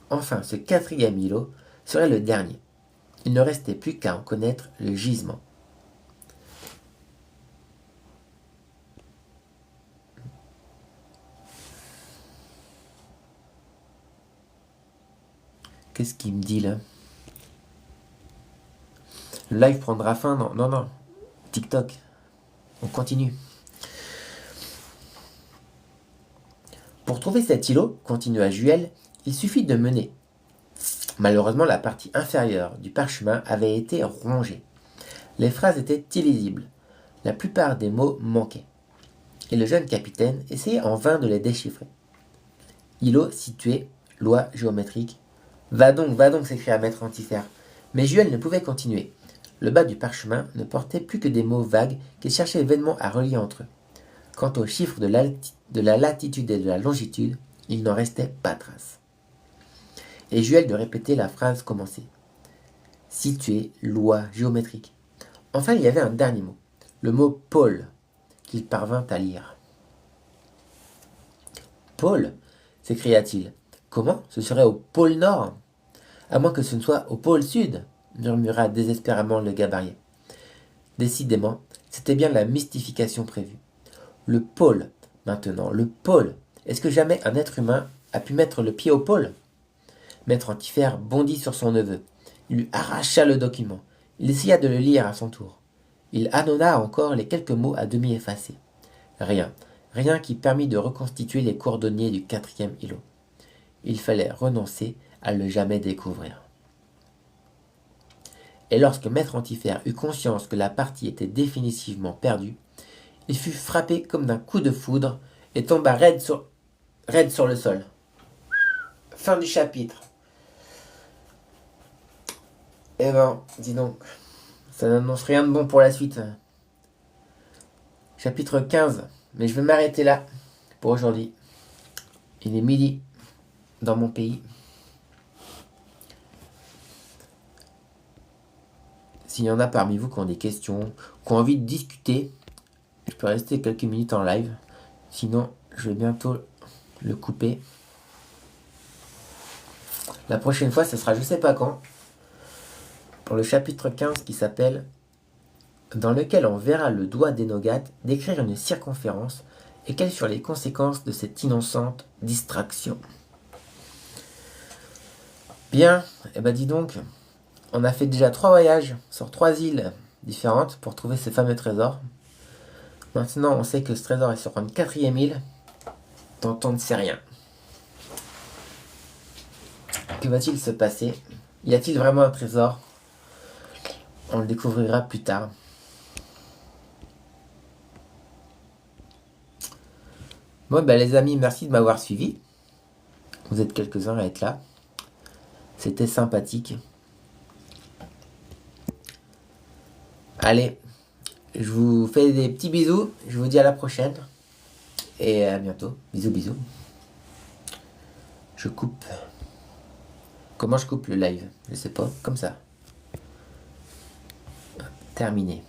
[SPEAKER 1] Enfin, ce 4e îlot serait le dernier. Il ne restait plus qu'à en connaître le gisement. Qu'est-ce qu'il me dit là? Le live prendra fin? Non. TikTok. On continue. Pour trouver cet îlot, continua Juel, il suffit de mener. Malheureusement, la partie inférieure du parchemin avait été rongée. Les phrases étaient illisibles. La plupart des mots manquaient. Et le jeune capitaine essayait en vain de les déchiffrer. Îlot situé, loi géométrique. Va donc, s'écria Maître Antifère. Mais Juel ne pouvait continuer. Le bas du parchemin ne portait plus que des mots vagues qu'il cherchait vainement à relier entre eux. Quant aux chiffres de la latitude et de la longitude, il n'en restait pas trace. Et Juel de répéter la phrase commencée. Situé, loi géométrique. Enfin, il y avait un dernier mot, le mot pôle, qu'il parvint à lire. Pôle, s'écria-t-il. Comment? Ce serait au pôle Nord? À moins que ce ne soit au pôle Sud, murmura désespérément le gabarier. Décidément, c'était bien la mystification prévue. Le pôle, maintenant, le pôle. Est-ce que jamais un être humain a pu mettre le pied au pôle? Maître Antifère bondit sur son neveu. Il lui arracha le document. Il essaya de le lire à son tour. Il ânonna encore les quelques mots à demi effacés. Rien qui permît de reconstituer les cordonniers du 4e îlot. Il fallait renoncer à le jamais découvrir. Et lorsque Maître Antifère eut conscience que la partie était définitivement perdue, il fut frappé comme d'un coup de foudre et tomba raide sur le sol. Fin du chapitre. Eh ben, dis donc, ça n'annonce rien de bon pour la suite. Chapitre 15. Mais je vais m'arrêter là pour aujourd'hui. Il est midi dans mon pays. S'il y en a parmi vous qui ont des questions, qui ont envie de discuter, je peux rester quelques minutes en live. Sinon, je vais bientôt le couper. La prochaine fois, ce sera je sais pas quand. Pour le chapitre 15 qui s'appelle dans lequel on verra le doigt d'Enogat décrire une circonférence et quelles furent les conséquences de cette innocente distraction. Bien, et ben dis donc, on a fait déjà 3 voyages sur 3 îles différentes pour trouver ce fameux trésor. Maintenant, on sait que ce trésor est sur une 4e île, dont on ne sait rien. Que va-t-il se passer? Y a-t-il vraiment un trésor? On le découvrira plus tard. Bon, ben les amis, merci de m'avoir suivi. Vous êtes quelques-uns à être là. C'était sympathique. Allez, je vous fais des petits bisous. Je vous dis à la prochaine. Et à bientôt. Bisous. Je coupe. Comment je coupe le live? Je sais pas. Comme ça. Terminé.